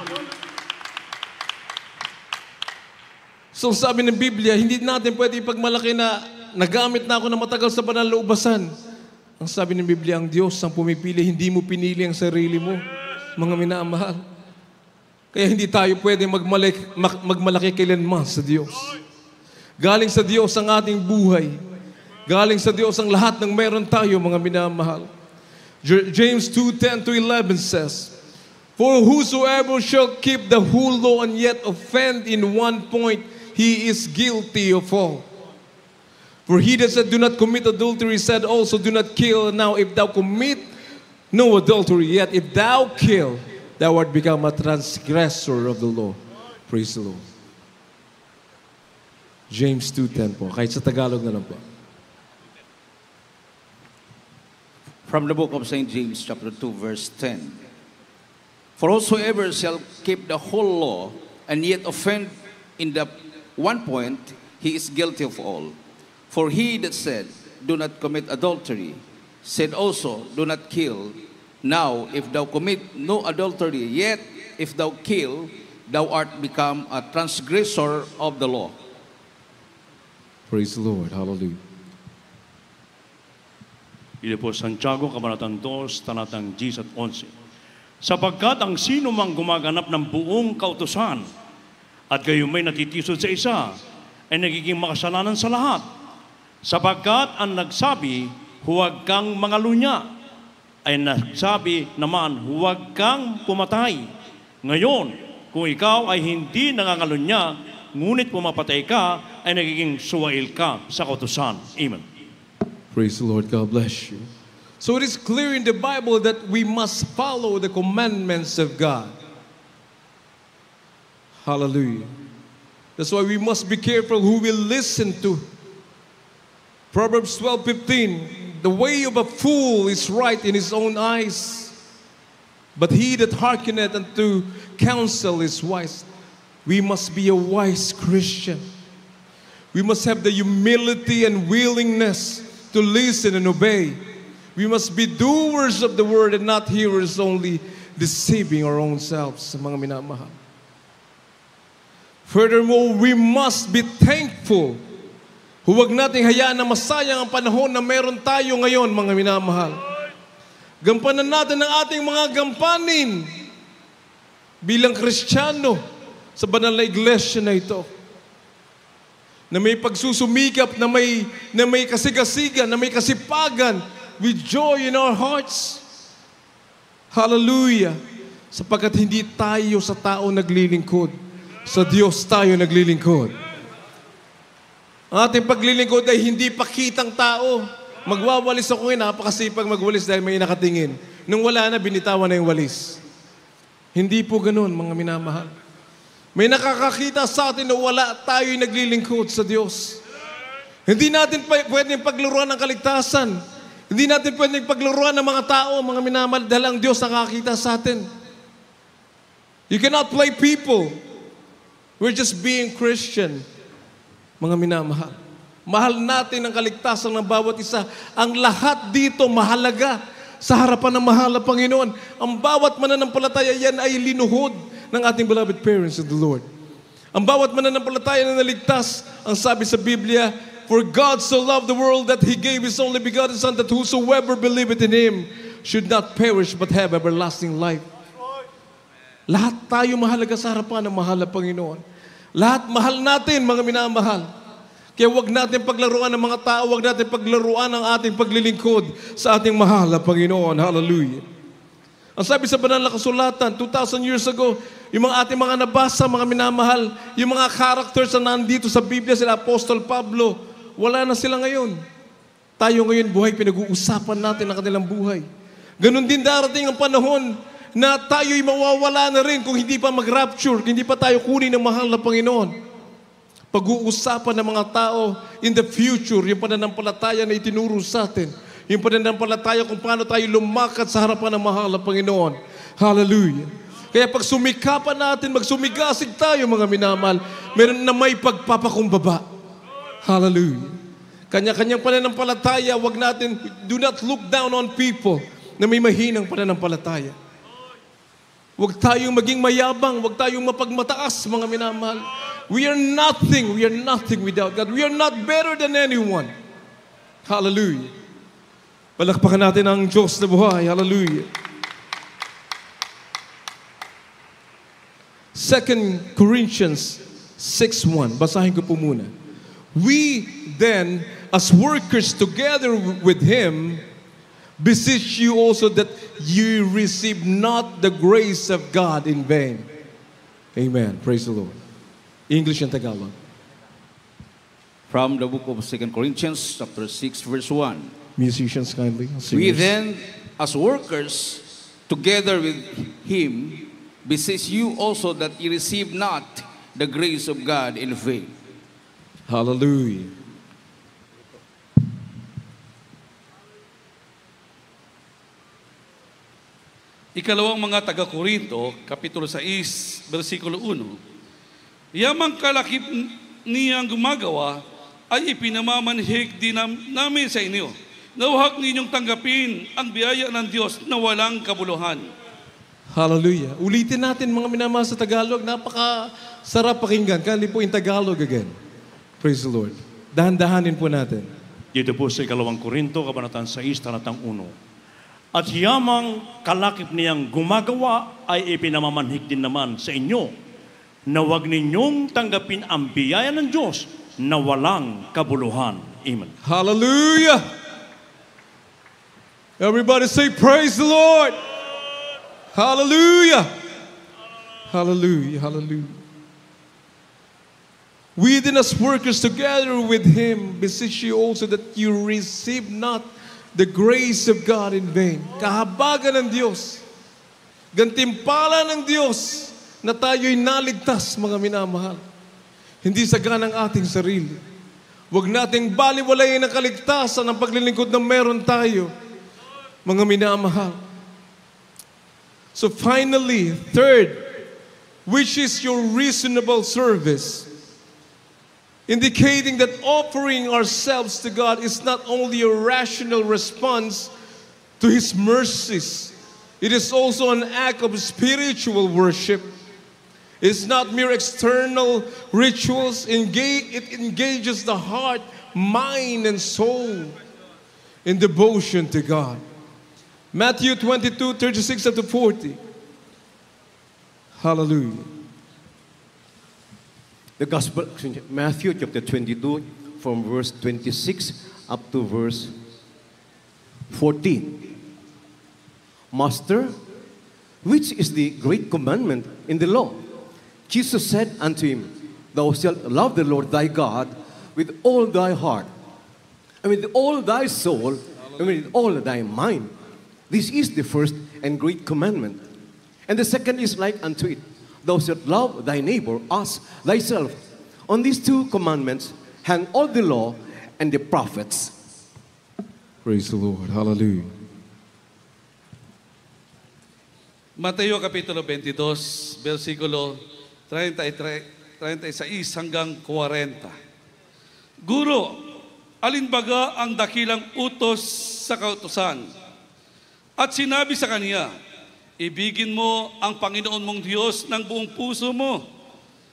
[SPEAKER 1] So sabi ng Biblia, hindi natin pwede ipagmalaki na nagamit na ako na matagal sa banal na ubasan. Ang sabi ng Biblia, ang Diyos ang pumipili, hindi mo pinili ang sarili mo, mga minamahal. Kaya hindi tayo pwede magmalaki kailanman sa Diyos. Galing sa Diyos ang ating buhay. Galing sa Diyos ang lahat ng meron tayo, mga minamahal. James 2:10-11 says, for whosoever shall keep the whole law and yet offend in one point, he is guilty of all. For he that said, do not commit adultery, said also, do not kill. Now if thou commit no adultery, yet if thou kill, thou art become a transgressor of the law. Praise the Lord. James 2:10 po. Kahit sa Tagalog na lang po.
[SPEAKER 2] From the book of St. James, chapter 2, verse 10. For whosoever shall keep the whole law and yet offend in the one point, he is guilty of all. For he that said, do not commit adultery, said also, do not kill. Now, if thou commit no adultery, yet if thou kill, thou art become a transgressor of the law.
[SPEAKER 1] Praise the Lord. Hallelujah.
[SPEAKER 3] Ito po Santiago, Kabanatang 2, Talatang 10 at 11. Sapagkat ang sino mang gumaganap ng buong kautusan at gayon may natitisod sa isa, ay nagiging makasalanan sa lahat. Sapagkat ang nagsabi, huwag kang mangalunya, ay nagsabi naman, huwag kang pumatay. Ngayon, kung ikaw ay hindi nangangalunya, ngunit pumapatay ka, ay nagiging suwail ka sa kautusan. Amen.
[SPEAKER 1] Praise the Lord. God bless you. So it is clear in the Bible that we must follow the commandments of God. Hallelujah. That's why we must be careful who we listen to. Proverbs 12:15, the way of a fool is right in his own eyes, but he that hearkeneth unto counsel is wise. We must be a wise Christian. We must have the humility and willingness to listen and obey. We must be doers of the word and not hearers only, deceiving our own selves, mga minamahal. Furthermore, we must be thankful. Huwag nating hayaan na masayang ang panahon na meron tayo ngayon, mga minamahal. Gampanan natin ang ating mga gampanin bilang Kristiyano sa banal na iglesia na ito. Na may pagsusumikap, na may kasigasigan, na may kasipagan, with joy in our hearts. Hallelujah. Sapagkat hindi tayo sa tao naglilingkod. Sa Diyos tayo naglilingkod. Ang ating paglilingkod ay hindi pakitang tao. Magwawalis ako ngayon, napakasipag magwalis dahil may nakatingin. Nung wala na, binitawan na yung walis. Hindi po ganun, mga minamahal. May nakakakita sa atin na wala tayo'y naglilingkod sa Diyos. Hindi natin pwedeng paglaruan ng kaligtasan. Hindi natin pwedeng paglaruan ng mga tao, mga minamahal, dahil ang Diyos nakakita sa atin. You cannot play people. We're just being Christian. Mga minamahal. Mahal natin ang kaligtasan ng bawat isa. Ang lahat dito mahalaga sa harapan ng mahal na Panginoon. Ang bawat mananampalataya yan ay linuhod ng ating beloved parents in the Lord. Ang bawat mananampalataya na naligtas, ang sabi sa Biblia, for God so loved the world that He gave His only begotten Son, that whosoever believeth in Him should not perish but have everlasting life. Lahat tayo mahalaga sa harapan ng mahal na Panginoon. Lahat mahal natin, mga minamahal. Kaya wag natin paglaruan ng mga tao, wag natin paglaruan ang ating paglilingkod sa ating mahal na Panginoon. Hallelujah. Ang sabi sa banal na kasulatan, 2,000 years ago, yung mga ating mga nabasa, mga minamahal, yung mga characters na nandito sa Biblia, sila Apostol Pablo, wala na sila ngayon. Tayo ngayon buhay, pinag-uusapan natin ang kanilang buhay. Ganon din darating ang panahon na tayo'y mawawala na rin kung hindi pa mag-rapture, hindi pa tayo kunin ng mahal na Panginoon. Pag-uusapan ng mga tao in the future, yung pananampalataya na itinuro sa atin, yung pananampalataya kung paano tayo lumakad sa harapan ng mahal na Panginoon. Hallelujah. Kaya pag sumikapan natin, magsumigasig tayo mga minamahal, meron na may pagpapakumbaba. Hallelujah. Kanya-kanyang pananampalataya, wag natin, do not look down on people na may mahinang pananampalataya. Huwag tayong maging mayabang, huwag tayong mapagmataas, mga minamahal. We are nothing without God. We are not better than anyone. Hallelujah. Palakpakan natin ang Diyos na buhay. Hallelujah. 2 Corinthians 6:1. Basahin ko po muna. We then, as workers together with Him, beseech you also that you receive not the grace of God in vain. Amen. Praise the Lord. English and Tagalog.
[SPEAKER 2] From the book of 2 Corinthians, chapter 6, verse 1.
[SPEAKER 1] Musicians kindly.
[SPEAKER 2] We
[SPEAKER 1] Singers.
[SPEAKER 2] then, as workers, together with Him, beseech you also that you receive not the grace of God in vain.
[SPEAKER 1] Hallelujah.
[SPEAKER 5] Ikalawang mga taga-Korinto, Kapitulo 6, versikulo 1. Yamang kalakip niyang gumagawa ay ipinamamanhig din namin sa inyo. Nawag ninyong tanggapin ang biyaya ng Diyos na walang kabuluhan.
[SPEAKER 1] Hallelujah. Ulitin natin mga minamahal sa Tagalog. Napaka-sarap pakinggan. Kali po in Tagalog again. Praise the Lord. Dahan-dahanin po natin.
[SPEAKER 3] Dito po sa ikalawang Korinto, Kabanatang 6, talatang 1. At yamang kalakip niyang gumagawa ay ipinamamanhig din naman sa inyo na huwag ninyong tanggapin ang biyaya ng Diyos na walang kabuluhan. Amen.
[SPEAKER 1] Hallelujah. Everybody say, praise the Lord. Hallelujah. Hallelujah. Hallelujah. We then as workers together with Him beseech you also that you receive not the grace of God in vain. Kahabagan ng Diyos. Gantimpala ng Diyos na tayo'y naligtas, mga minamahal. Hindi sa ganang ating sarili. Huwag nating baliwalayin ang kaligtasan ng paglilingkod na meron tayo, mga minamahal. So finally, third, which is your reasonable service, indicating that offering ourselves to God is not only a rational response to His mercies, it is also an act of spiritual worship. It's not mere external rituals. It engages the heart, mind, and soul in devotion to God. Matthew 22, 36 up to 40. Hallelujah.
[SPEAKER 4] The Gospel, Matthew chapter 22, from verse 26 up to verse 14. Master, which is the great commandment in the law? Jesus said unto him, Thou shalt love the Lord thy God with all thy heart, and with all thy soul, and with all thy mind. This is the first and great commandment. And the second is like unto it. Thou shalt love thy neighbor as thyself. On these two commandments hang all the law and the prophets.
[SPEAKER 1] Praise the Lord. Hallelujah.
[SPEAKER 5] Mateo Kapitulo 22, versikulo 33, 36 hanggang 40. Guro, alinbaga ang dakilang utos sa kautusan. At sinabi sa kaniya, ibigin mo ang Panginoon mong Diyos ng buong puso mo,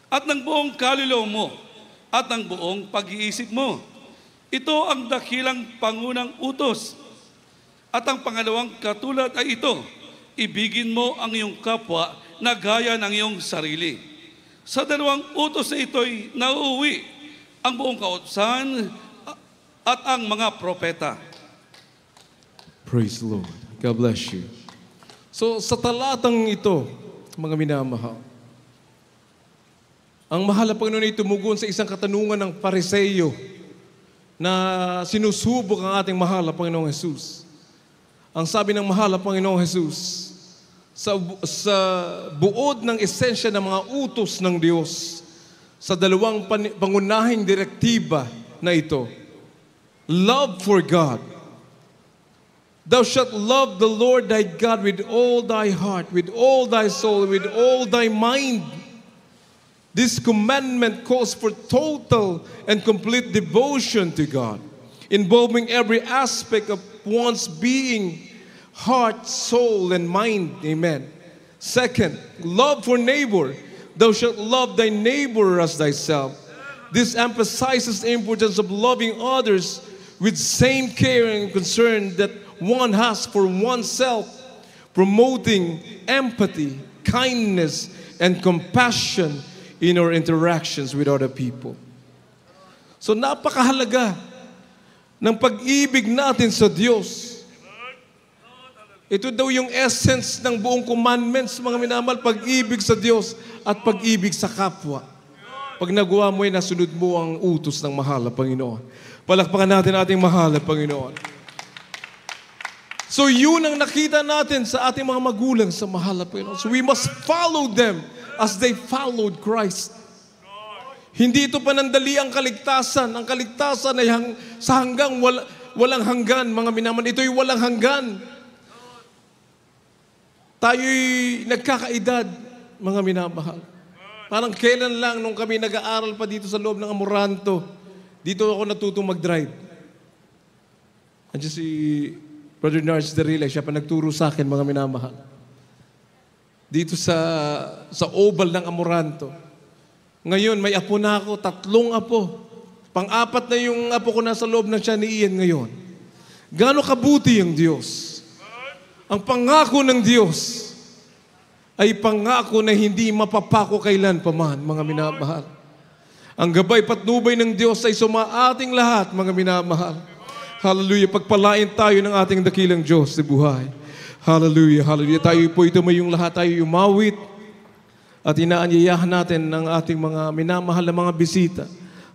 [SPEAKER 5] at ng buong kaluluwa mo, at ng buong pag-iisip mo. Ito ang dakilang pangunang utos. At ang pangalawang katulad ay ito, ibigin mo ang iyong kapwa na gaya ng iyong sarili. Sa dalawang utos na ito'y nauuwi ang buong kautusan at ang mga propeta.
[SPEAKER 1] Praise the Lord. God bless you. So, sa talatang ito, mga minamahal, ang mahal na Panginoon ay tumugon sa isang katanungan ng Pariseyo na sinusubok ang ating mahal na Panginoong Jesus. Ang sabi ng mahal na Panginoong Jesus, sa buod ng esensya ng mga utos ng Diyos, sa dalawang pangunahing direktiba na ito, love for God. Thou shalt love the Lord thy God with all thy heart, with all thy soul, with all thy mind. This commandment calls for total and complete devotion to God, involving every aspect of one's being, heart, soul, and mind. Amen. Second, love for neighbor. Thou shalt love thy neighbor as thyself. This emphasizes the importance of loving others with same care and concern that one has for oneself, promoting empathy, kindness, and compassion in our interactions with other people. So napakahalaga ng pag-ibig natin sa Diyos. Ito daw yung essence ng buong commandments, mga minamahal, pag-ibig sa Diyos at pag-ibig sa kapwa. Pag nagawa mo ay nasunod mo ang utos ng mahal na Panginoon. Palakpakan natin ating mahal na Panginoon. So yun ang nakita natin sa ating mga magulang sa mahal na Panginoon. So we must follow them as they followed Christ. Hindi ito panandali ang kaligtasan. Ang kaligtasan ay sa hanggang walang hanggan, mga minaman. Ito'y walang hanggan. Tayo'y nagkakaedad, mga minamahal. Parang kailan lang nung kami nag-aaral pa dito sa loob ng Amoranto, dito ako natutong mag-drive. Andiyan si Brother Nars Darila, siya pa nagturo sa akin, mga minamahal. Dito sa oval ng Amoranto. Ngayon, may apo na ako, 3 apo. Pang-4 na yung apo ko nasa loob ng tiyan ni Ian ngayon. Gaano kabuti ang Diyos? Ang pangako ng Diyos ay pangako na hindi mapapako kailan paman, mga minamahal. Ang gabay patnubay ng Diyos ay sumaating lahat, mga minamahal. Hallelujah. Pagpalain tayo ng ating dakilang Diyos sa buhay. Hallelujah, hallelujah. Tayo po ito mayong lahat, tayo umawit at inaanyayahan natin ng ating mga minamahal na mga bisita.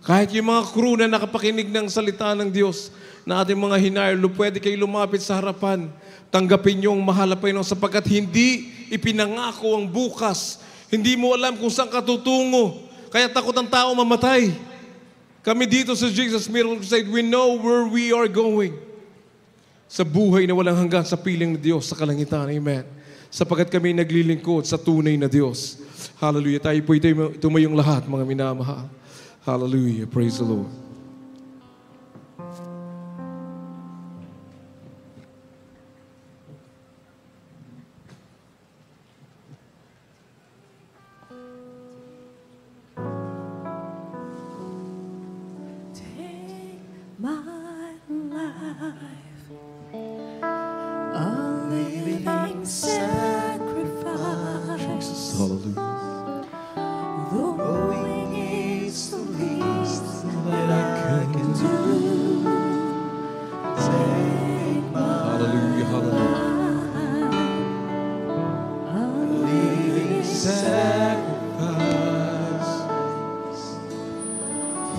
[SPEAKER 1] Kahit yung mga crew na nakapakinig ng salita ng Diyos na ating mga hinarlo, pwede kayo lumapit sa harapan. Tanggapin yung mahal na Panginoon sapagkat hindi ipinangako ang bukas. Hindi mo alam kung saan ka tutungo. Kaya takot ang tao mamatay. Kami dito sa Jesus Miracle Crusade, we know where we are going. Sa buhay na walang hanggan sa piling ng Diyos sa kalangitan. Amen. Sapagkat kami naglilingkod sa tunay na Diyos. Hallelujah. Tayo po tumayong lahat, mga minamahal. Hallelujah. Praise the Lord.
[SPEAKER 6] Take my life, a living sacrifice.
[SPEAKER 1] Hallelujah.
[SPEAKER 6] Though it is the least that I can do, take my
[SPEAKER 1] Hallelujah. Hallelujah.
[SPEAKER 6] life, a living
[SPEAKER 1] Sacrifice.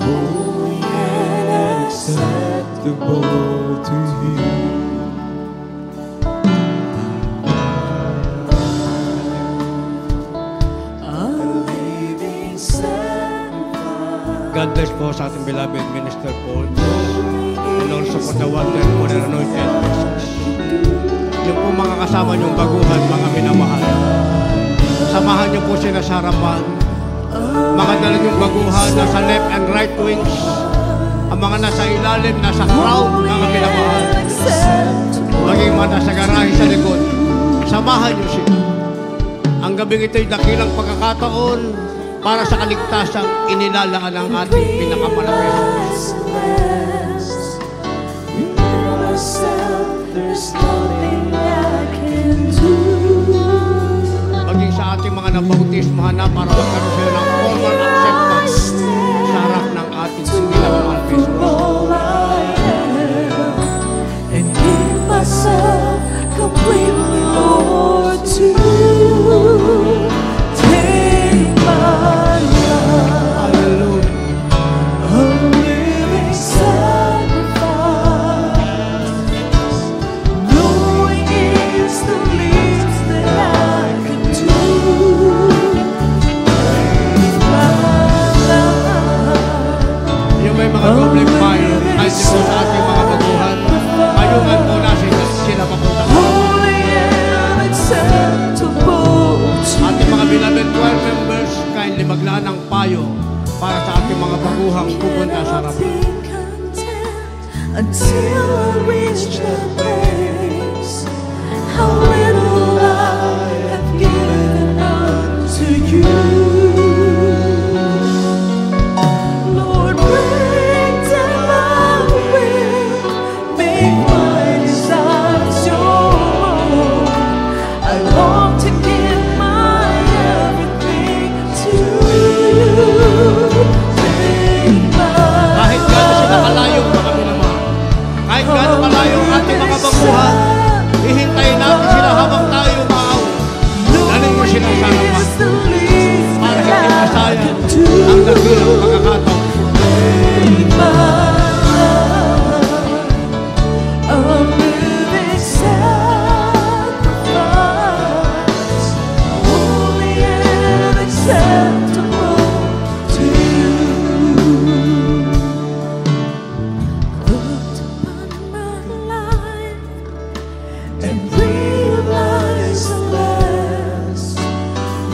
[SPEAKER 6] holy and
[SPEAKER 1] Acceptable to you.
[SPEAKER 2] God bless po sa ating beloved Minister Paul, and also for the wonderful and anointed message. Yung po mga kasama niyong baguhan, mga minamahal, samahan niyo po sila sa harapan. Mga dala niyong baguhan na sa left and right wings.
[SPEAKER 7] ang mga nasa ilalim, nasa crowd ng minamahal, maging mga nasa garahe sa likod, samahan niyo sila. Ang gabing ito'y dakilang pagkakataon para sa kaligtasang inilalaan ng ating pinakamalapit. Maging sa ating mga nabautismahan na para magkaroon sila ng formal acceptance sa harap ng ating pinakamahal
[SPEAKER 6] and give myself completely, Lord, to take my life, a living sacrifice, knowing it's the least that I can do. Take my life.
[SPEAKER 7] Yung may mga dobleng payo, ay di po sa ating mga baguhan, payungan po natin sila papunta ko. Ating mga beloved choir members, kindly maglaan ng payo para sa ating mga baguhang pupunta sa harapan.
[SPEAKER 6] Until I reach the place, how little I have given unto you. Lord, break down my will, make my desires your own. I long to give my everything to you. Take my
[SPEAKER 7] Kahit gaano sila kalayo mga minamahal, kahit gaano kalayo ang ating mga baguhan, hihintayin natin sila habang tayo maawi. Dalhin mo sila sa harapan para hindi masayang ang dakilang pagkakataon.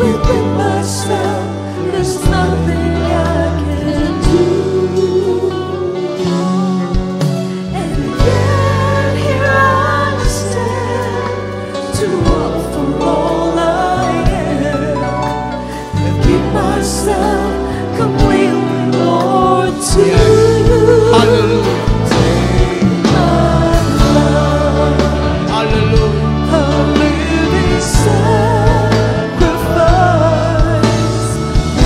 [SPEAKER 6] Within myself, there's nothing I can do. And yet here I stand to offer all I am and give myself completely, Lord, to you.
[SPEAKER 7] Hallelujah.
[SPEAKER 6] Take my life,
[SPEAKER 7] Hallelujah.
[SPEAKER 6] a living sacrifice,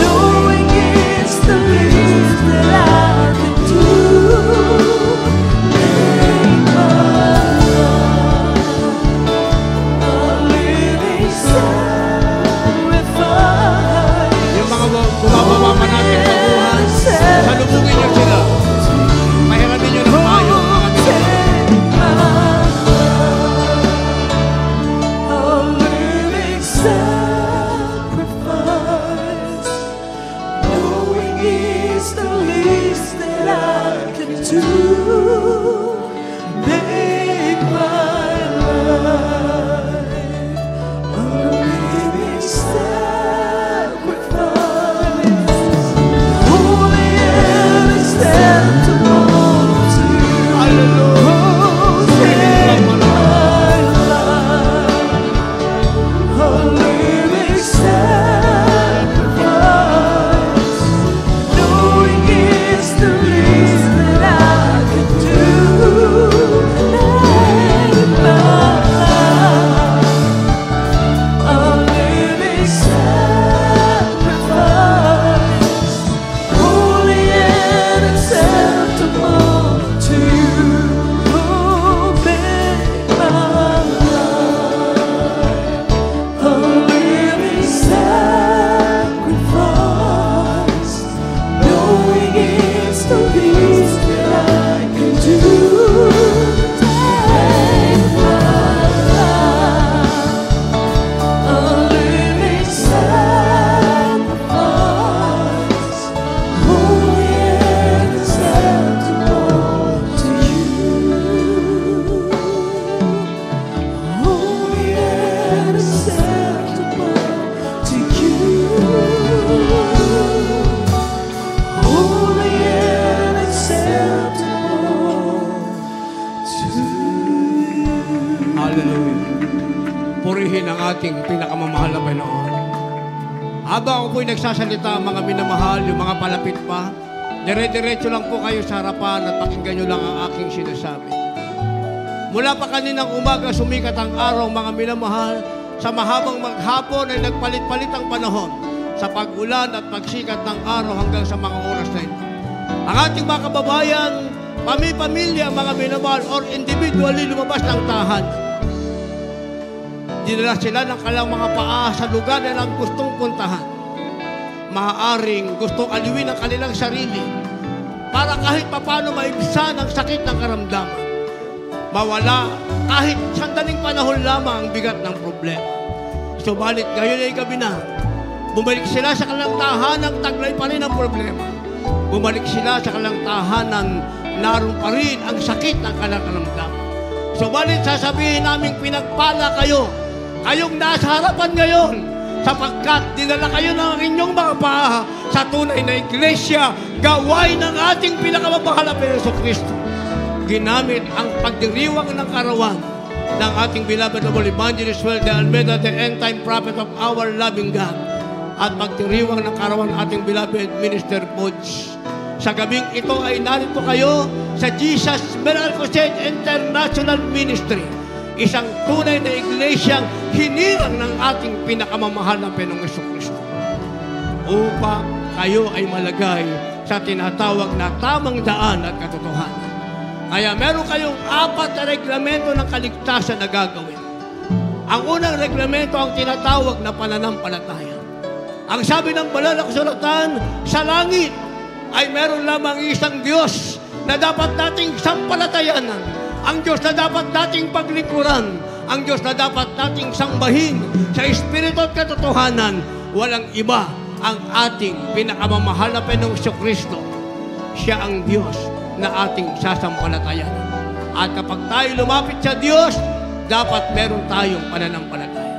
[SPEAKER 6] knowing it's the least that I can do. Make my life a living sacrifice.
[SPEAKER 7] Yung mga bumababa pa natin baguhan, salubungin niyo sila. Mahiramin niyo ng payo mga minamahal.
[SPEAKER 6] Knowing it's the least that I
[SPEAKER 7] ating pinakamamahal na Panginoon. Habang ako po'y nagsasalita, mga minamahal, yung mga palapit pa, dire-diretso lang po kayo sa harapan at pakinggan nyo lang ang aking sinasabi. Mula pa kaninang umaga, sumikat ang araw, mga minamahal, sa mahabang maghapon ay nagpalit-palit ang panahon sa pag-ulan at pagsikat ng araw hanggang sa mga oras na ito. Ang ating mga kababayan, pamilya, mga minamahal, or individually lumabas ng tahanan. Dinala sila ng kanilang mga paa sa lugar na lang gustong puntahan. Maaaring gustong aliwin ang kanilang sarili para kahit papano maibsan ang sakit ng karamdaman. Mawala kahit sandaling panahon lamang ang bigat ng problema. Subalit ngayon ay gabi na, bumalik sila sa kanilang tahanan, taglay pa rin ang problema. Bumalik sila sa kanilang tahanan, naroon pa rin ang sakit ng kanilang karamdaman. Subalit sasabihin namin pinagpala kayo, kayong nasa harapan ngayon, sapagkat dinala kayo ng inyong mga paa sa tunay na iglesia, gawain ng ating pinakamamahal na Jesucristo. Ginamit ang pagdiriwang ng karawan ng ating beloved noble evangelist Joel de Almeida, the end-time prophet of our loving God, at pagdiriwang ng karawan ng ating beloved Minister Podge. Sa gabing ito ay narito kayo sa Jesus Miracle Crusade International Ministry, isang tunay na iglesyang hinirang ng ating pinakamamahal na Panginoong Jesucristo, upang kayo ay malagay sa tinatawag na tamang daan at katotohanan. Kaya meron kayong 4 na reglamento ng kaligtasan na gagawin. Ang unang reglamento ang tinatawag na pananampalataya. Ang sabi ng banal na kasulatan, sa langit ay meron lamang isang Diyos na dapat nating sampalatayanan. Ang Diyos na dapat nating paglingkuran, ang Diyos na dapat nating sambahin sa Espiritu at katotohanan, walang iba ang ating pinakamamahal na Panginoong Jesucristo. Siya ang Diyos na ating sasampalatayanan. At kapag tayo lumapit sa Diyos, dapat meron tayong pananampalataya.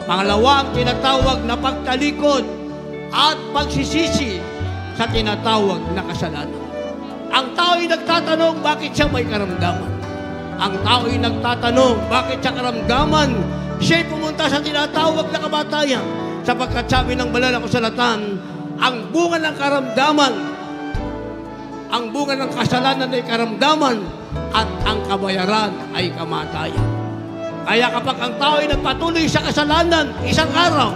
[SPEAKER 7] Pangalawa, ang tinatawag na pagtalikod at pagsisisi sa tinatawag na kasalanan. Ang tao'y nagtatanong, bakit siya may karamdaman? Ang tao'y nagtatanong, bakit siya karamdaman? Siya'y pumunta sa tinatawag na kamatayan. Sapagkat sabi ng banal na kasulatan, ang bunga ng karamdaman, ang bunga ng kasalanan ay karamdaman, at ang kabayaran ay kamatayan. Kaya kapag ang tao'y nagpatuloy sa kasalanan, isang araw,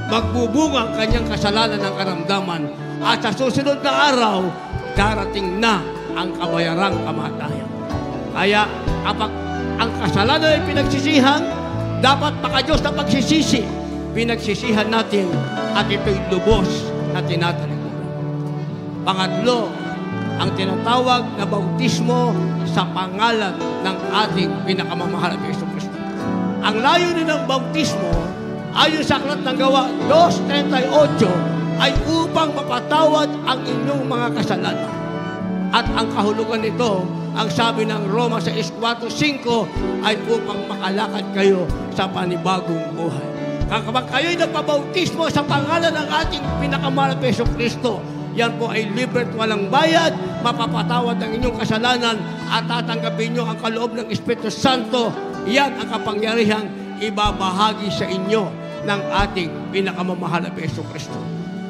[SPEAKER 7] magbubunga ang kanyang kasalanan ng karamdaman, at sa susunod na araw, darating na ang kabayarang kamatayan. Kaya kapag ang kasalanan ay pinagsisihan, dapat maka-Diyos na pagsisisi, pinagsisihan natin at ito'y lubos na tinatalikuran. Pangatlo, ang tinatawag na bautismo sa pangalan ng ating pinakamamahal na Jesucristo. Ang layunin ng bautismo, ayon sa Aklat ng Gawa 2:38, ay upang mapatawad ang inyong mga kasalanan. At ang kahulugan nito, ang sabi ng Roma 6:4-5, ay upang makalakad kayo sa panibagong buhay. Kapag kayo'y nagpabautismo sa pangalan ng ating pinakamahal na Jesucristo, yan po ay libre at walang bayad, mapapatawad ang inyong kasalanan at tatanggapin nyo ang kaloob ng Espiritu Santo. Yan ang kapangyarihang ibabahagi sa inyo ng ating pinakamamahal na Jesucristo.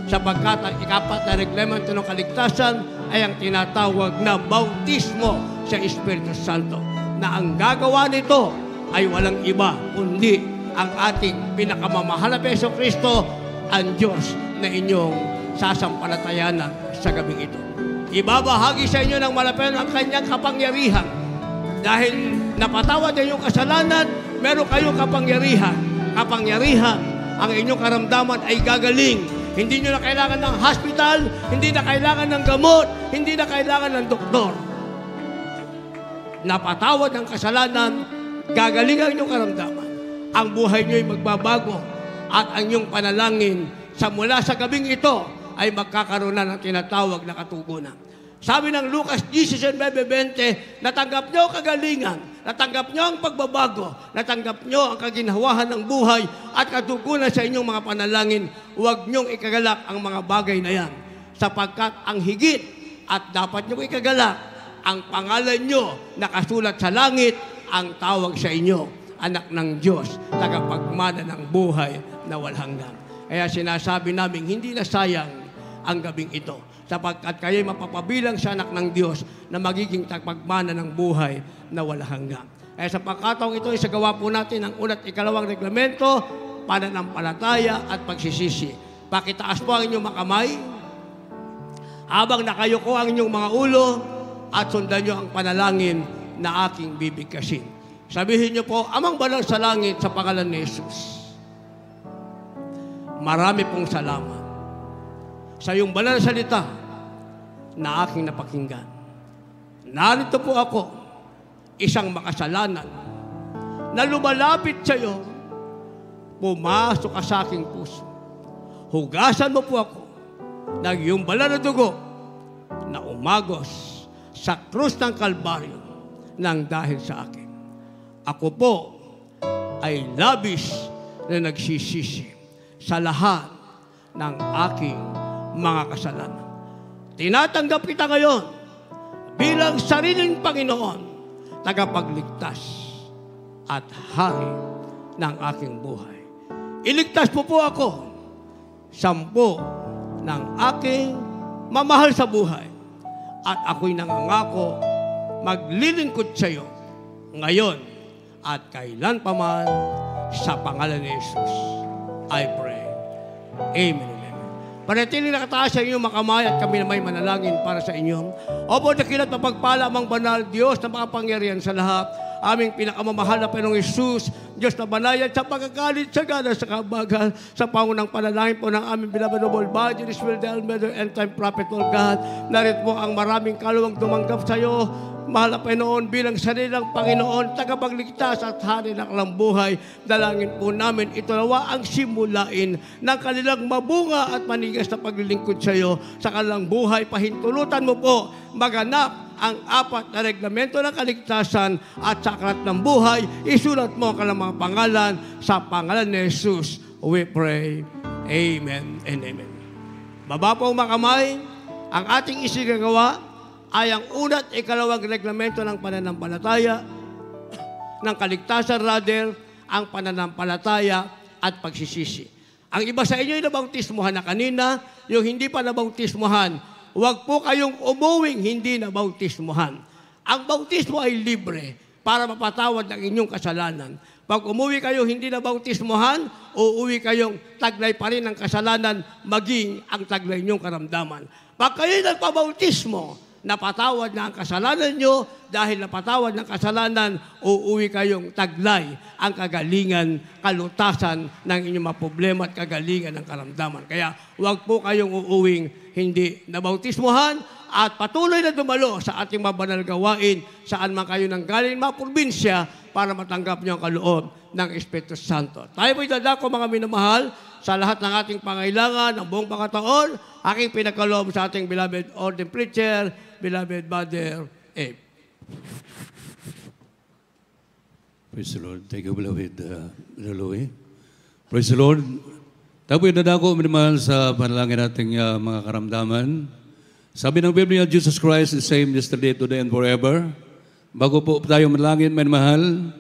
[SPEAKER 7] Sapagkat ang 4 na reglamento ng kaligtasan ay ang tinatawag na bautismo sa Espiritu Santo, na ang gagawa nito ay walang iba kundi ang ating pinakamamahal na Jesucristo, ang Diyos na inyong sasampalatayanan sa gabing ito. Ibabahagi sa inyo ng malapitan ang kanyang kapangyarihan. Dahil napatawad ang inyong kasalanan, meron kayong kapangyarihan. Kapangyarihan, ang inyong karamdaman ay gagaling. Hindi nyo na kailangan ng hospital, hindi na kailangan ng gamot, hindi na kailangan ng doktor. Napatawad ang kasalanan, gagaling ang inyong karamdaman. Ang buhay nyo ay magbabago at ang inyong panalangin sa mula sa gabing ito ay magkakaroon na ng tinatawag na katugunan. Sabi ng Lucas 16:20, natanggap nyo ang kagalingan, natanggap nyo ang pagbabago, natanggap nyo ang kaginhawahan ng buhay at katugunan sa inyong mga panalangin. Huwag nyong ikagalak ang mga bagay na yan, sapagkat ang higit at dapat nyong ikagalak ang pangalan nyo nakasulat sa langit, ang tawag sa inyo anak ng Diyos, tagapagmana ng buhay na walang hanggan. Kaya sinasabi namin, hindi na sayang ang gabing ito, sapagkat kayo'y mapapabilang sa anak ng Diyos na magiging tagapagmana ng buhay na walang hanggan. Kaya sa pagkataong ito, isagawa po natin ang una't ikalawang reglamento, pananampalataya at pagsisisi. Pakitaas po ang inyong makamay, habang nakayuko ang inyong mga ulo, at sundan nyo ang panalangin na aking bibigkasin. Sabihin nyo po, Amang Banal sa Langit, sa pangalan ni Jesus, marami pong salamat sa iyong banal na salita na aking napakinggan. Narito po ako, isang makasalanan, na lumalapit sa iyo, pumasok ka sa aking puso. Hugasan mo po ako ng iyong banal na dugo na umagos sa krus ng Kalbaryo nang dahil sa akin. Ako po ay labis na nagsisisi sa lahat ng aking mga kasalanan. Tinatanggap kita ngayon bilang sariling Panginoon, tagapagligtas at hari ng aking buhay. Iligtas po ako 10 ng aking mamahal sa buhay, at ako'y nangangako maglilingkod sa iyo ngayon at kailan pa man, sa pangalan ni Jesus I pray. Amen. Panatiling nakataas sa inyong makamay at kami na may manalangin para sa inyo. Opo, dakilat mapagpala Amang Banal, Diyos na makapangyarihan sa lahat, aming pinakamamahal na Panginoong Isus, Diyos na banayad sa pagkakalit, sa gana, sa kabagal, sa pangunang panalangin po ng aming beloved noble body, Israel, the Almighty, and time prophet, Lord God. Narito po ang maraming kaluwang dumanggap sa iyo, mahal na Panginoon, bilang sarilang Panginoon, tagapagligtas at hari ng alang buhay. Dalangin po namin, ito nawa ang simulain ng kanilang mabunga at manigas na paglilingkod sa iyo sa kanilang buhay. Pahintulutan mo po maganap ang 4 na reglamento ng kaligtasan at sakrat ng buhay. Isulat mo ang kanilang mga pangalan sa pangalan ni Jesus. We pray. Amen and amen. Baba po ang mga kamay. Ang ating isigagawa ay ang una't ikalawang reglamento ng pananampalataya, ng kaligtasan rather, ang pananampalataya at pagsisisi. Ang iba sa inyo ay nabautismuhan na kanina, yung hindi pa nabautismuhan, huwag po kayong umuwing hindi nabautismuhan. Ang bautismo ay libre para mapatawad ng inyong kasalanan. Pag umuwi kayo hindi nabautismuhan, uuwi kayong taglay pa rin ng kasalanan, maging ang taglay inyong karamdaman. Pag kayo nagpabautismo, napatawad na ang kasalanan nyo, dahil napatawad ng kasalanan, uuwi kayong taglay ang kagalingan, kalutasan ng inyong mga problema at kagalingan ng karamdaman. Kaya huwag po kayong uuwing hindi nabautismuhan at patuloy na dumalo sa ating mga banal gawain saan man kayo nang galing mga probinsya para matanggap nyo ang kaloob ng Espiritu Santo. Tayo po'y dadako mga minamahal sa lahat ng ating pangailangan ng buong pangataon, aking pinagkaloob sa ating beloved ordained preacher, beloved Brother Abe.
[SPEAKER 2] Praise the Lord. Thank you, beloved Louie. Praise the Lord. Tayo po'y dadako minamahal sa panalangin nating mga karamdaman. Sabi ng Biblia, Jesus Christ is the same yesterday, today, and forever. Bago po tayo manalangin, minamahal,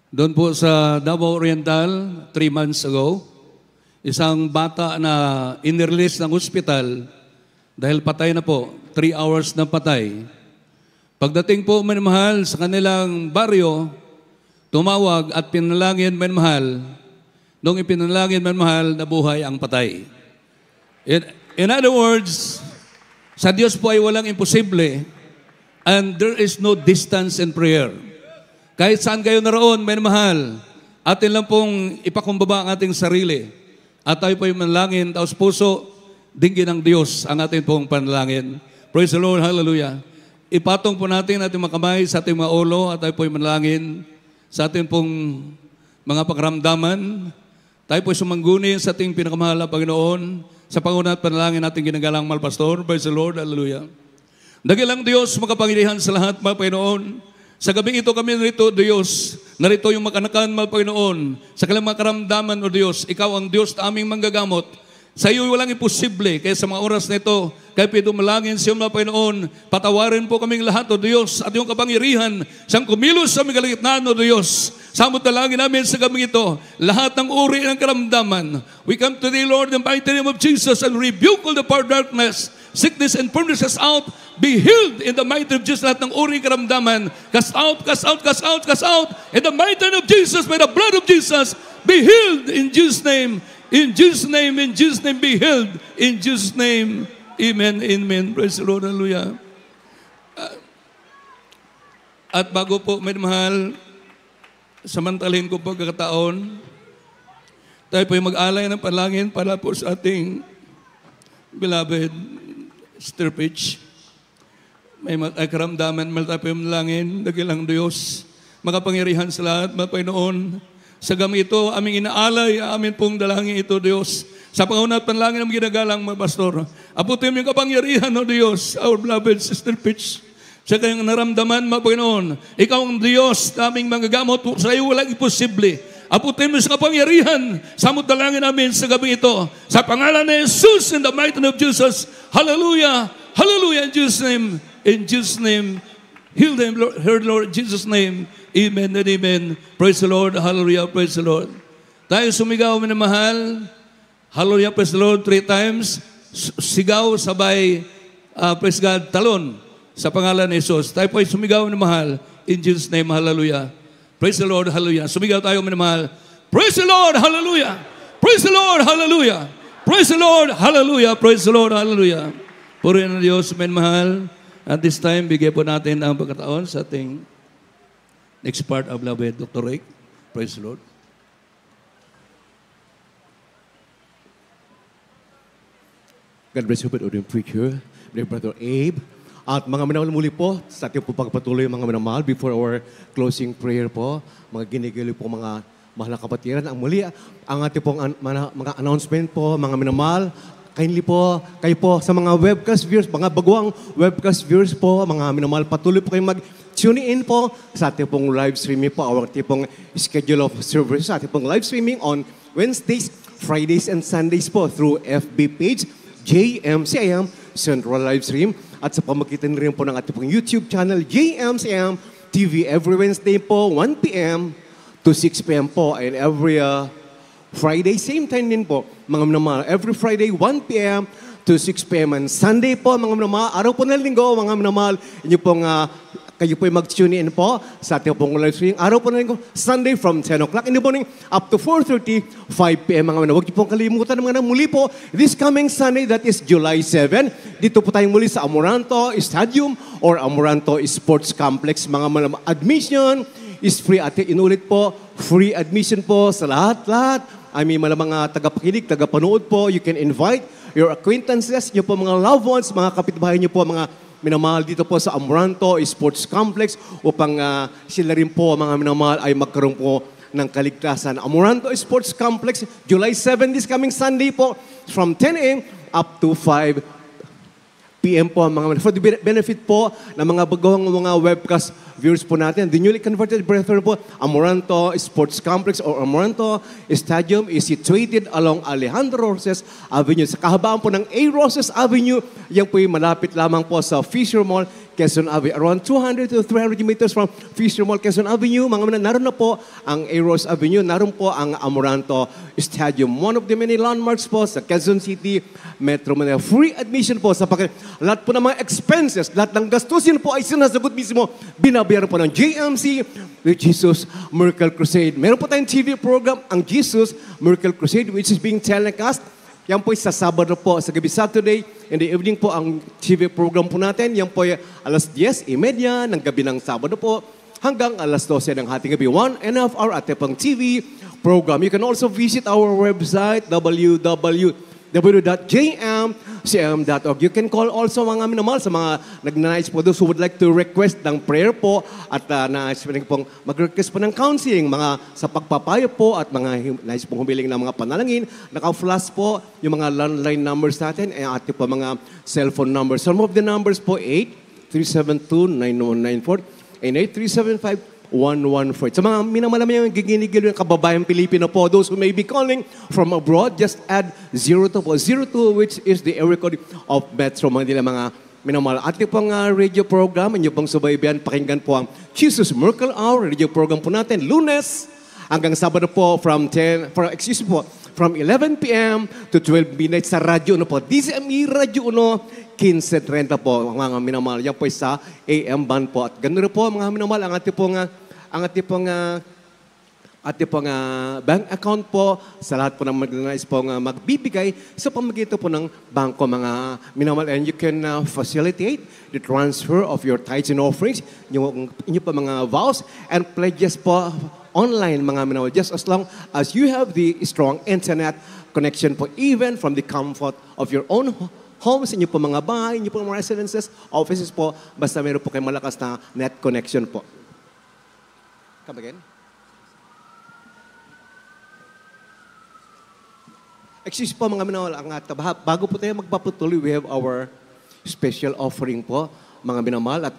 [SPEAKER 2] doon po sa Davao Oriental, 3 months ago, isang bata na inirelease ng ospital dahil patay na po, 3 hours na patay. Pagdating po, minamahal, sa kanilang baryo, tumawag at pinalangin, minamahal, nung ipinalangin, minamahal, nabuhay ang patay. In other words, sa Diyos po ay walang imposible, and there is no distance in prayer. Kahit saan kayo naroon, minamahal, atin lang pong ipakumbaba ang ating sarili. At tayo po yung manalangin, taos puso, dinggin ng Diyos ang ating pong panalangin. Praise the Lord, hallelujah. Ipatong po natin ating mga kamay sa ating mga ulo at tayo po yung manalangin sa ating pong mga pakaramdaman. Tayo po sumangguni sa ating pinakamahal na Panginoon sa pangunat panalangin nating ginagalang mahal pastor. Praise the Lord, hallelujah. Dakilang Diyos, makapangyarihan sa lahat, mga Panginoon. Sa gabing ito kami narito, Diyos, narito yung makanakan, mga Panginoon, sa kanilang mga karamdaman, o Diyos, Ikaw ang Diyos na aming manggagamot. Sa iyo walang imposible, kaya sa mga oras na ito, kaya pidumalangin sa iyo, mga Panginoon, patawarin po kaming lahat, o Diyos, at yung kapangyarihan, siyang kumilos sa aming kalagitnaan, o Diyos.
[SPEAKER 5] Samot dalangin namin sa gabi ito, lahat ng uri ng karamdaman. We come to thee, Lord, in the mighty name of Jesus and rebuke all the power of darkness, sickness and firmnesses out. Be healed in the mighty name of Jesus. Lahat ng uri ng karamdaman. Cast out, cast out, cast out, cast out. In the mighty name of Jesus, by the blood of Jesus, be healed in Jesus' name. In Jesus' name, in Jesus' name, be healed. In Jesus' name, amen, amen. Praise the Lord, hallelujah. At bago po, may mahal, samantalhin ko po kakataon, tayo po yung mag-alay ng panalangin para po sa ating beloved Sister Peach. May karamdaman, mal tayo po yung manalangin, dakilang Diyos, makapangyarihan sa lahat, Panginoon. Sa gami ito, aming inaalay, amin pong dalangin ito, Diyos. Sa pangauna at panalangin ng ginagalang mga pastor, aputin mo yung kapangyarihan, O Diyos, our beloved Sister Peach. Sa kanyang naramdaman, mga Panginoon, ikaw ang Diyos naming manggagamot, sa iyo walang imposible. Aputin mo sa kapangyarihan, samot dalangin namin sa gabi ito. Sa pangalan ni Jesus, in the mighty name of Jesus, hallelujah, hallelujah, in Jesus' name, heal them, Lord, heard Lord, in Jesus' name, amen and amen. Praise the Lord, hallelujah, praise the Lord. Tayo sumigaw, minamahal, hallelujah, praise the Lord, 3 times, sigaw, sabay, praise God, talon. Sa pangalan ni Jesus, tayo po ay sumigaw na mahal. In Jesus' name, hallelujah. Praise the Lord, hallelujah. Sumigaw tayo na mahal. Praise the Lord, hallelujah. Praise the Lord, hallelujah. Praise the Lord, hallelujah. Praise the Lord, hallelujah. Purihin ng Diyos, men mahal. At this time, bigay po natin ang pagkataon sa ating next part of beloved Dr. Rick. Praise the Lord.
[SPEAKER 4] God bless you, Brother Preacher, Brother Abe. At mga minamahal muli po, sa ating po pagpatuloy mga minamahal, before our closing prayer po, mga ginigili po mga mahal na kapatiran. Ang muli, ang ating pong mga announcement po, mga minamahal, kindly po, kayo po sa mga webcast viewers, mga baguang webcast viewers po, mga minamahal, patuloy po kayo mag-tune in po sa ating pong live streaming po, our ating pong schedule of service, sa ating pong live streaming on Wednesdays, Fridays, and Sundays po through FB page, JMCIM Central Live Stream. At sa pamagitan rin po ng ating pong YouTube channel, JMCM TV, every Wednesday po, 1 p.m. to 6 p.m. po. And every Friday, same time din po, mga minamahal. Every Friday, 1 p.m. to 6 p.m. And Sunday po, mga minamahal. Araw po ng linggo, mga minamahal. Inyo pong, kayo po mag-tune in po sa ating pong live stream. Araw po ng linggo, Sunday from 10 o'clock in the morning up to 4:30, 5 p.m. Mga minamahal. Huwag niyo pong kalimutan mga muli po, this coming Sunday, that is July 7, dito po tayong muli sa Amoranto Stadium or Amoranto Sports Complex. Mga minamahal, admission is free. At inulit po, free admission po sa lahat-lahat. I mean, mga tagapakinig, tagapanood po. You can invite your acquaintances, niyo po mga loved ones, mga kapitbahay niyo po, mga minamahal dito po sa Amoranto Sports Complex upang sila rin po, mga minamahal, ay magkaroon po ng kaligtasan. Amoranto Sports Complex, July 7, this coming Sunday po, from 10 a.m. up to 5 p.m. po. For the benefit po ng mga bagong mga webcast viewers po natin, the newly converted brethren po, Amoranto Sports Complex or Amoranto Stadium is situated along Alejandro Roses Avenue. Sa kahabaan po ng A. Roses Avenue, yan po yung malapit lamang po sa Fisher Mall, Quezon Avenue. Around 200 to 300 meters from Fisher Mall, Quezon Avenue. Mga naroon na po ang A. Rose Avenue, naroon po ang Amoranto Stadium. One of the many landmarks po sa Quezon City, Metro Manila. Free admission po sa lahat po ng mga expenses, lahat ng gastusin po ay sinasagot mismo, binabayaran po ng JMC with Jesus Miracle Crusade. Meron po tayong TV program, ang Jesus Miracle Crusade, which is being telecast. Yan po sa Sabado po, sa gabi Saturday, in the evening po ang TV program po natin. Yan po alas 10:30 ng gabi ng Sabado po hanggang alas 12 ng hating gabi. 1.5 hour at pang TV program. You can also visit our website, www.jmcm.org. You can call also mga minamahal sa mga nagnanais po those who would like to request ng prayer po at nais pong mag-request po ng counseling, mga sa pagpapayo po at mga nais pong humiling ng mga panalangin. Naka-flash po yung mga landline numbers natin at ating po mga cellphone numbers. Some of the numbers po 8-372-9194 and 8-375-1148. Sa mga minamalamang yung giginigil yung kababayang Pilipino po, those who may be calling from abroad, just add 02 po. 02, which is the area code of Metro Manila, mga minamahal, ating pong radio program, inyo pong subaybayan, pakinggan po ang Jesus Miracle Hour, radio program po natin, Lunes hanggang Sabado po from 11 p.m. to 12 midnight sa Radio Uno po. DCME Radio Uno, 15:30 po, mga minamahal. Yan po sa AM band po. At ganoon po, mga minamahal, ang ating pong bank account po sa lahat po ng mag-nais po magbibigay sa pamagitan po ng bangko, mga minamahal. And you can facilitate the transfer of your tithes and offerings, inyo po mga vows and pledges po online, mga minamahal. Just as long as you have the strong internet connection po, even from the comfort of your own homes, inyo po mga bahay, inyo po mga residences, offices po, basta meron po kayo malakas na net connection po. Come again? Excuse po mga minamahal, bago po tayo magpapatuloy, we have our special offering po, mga minamahal. At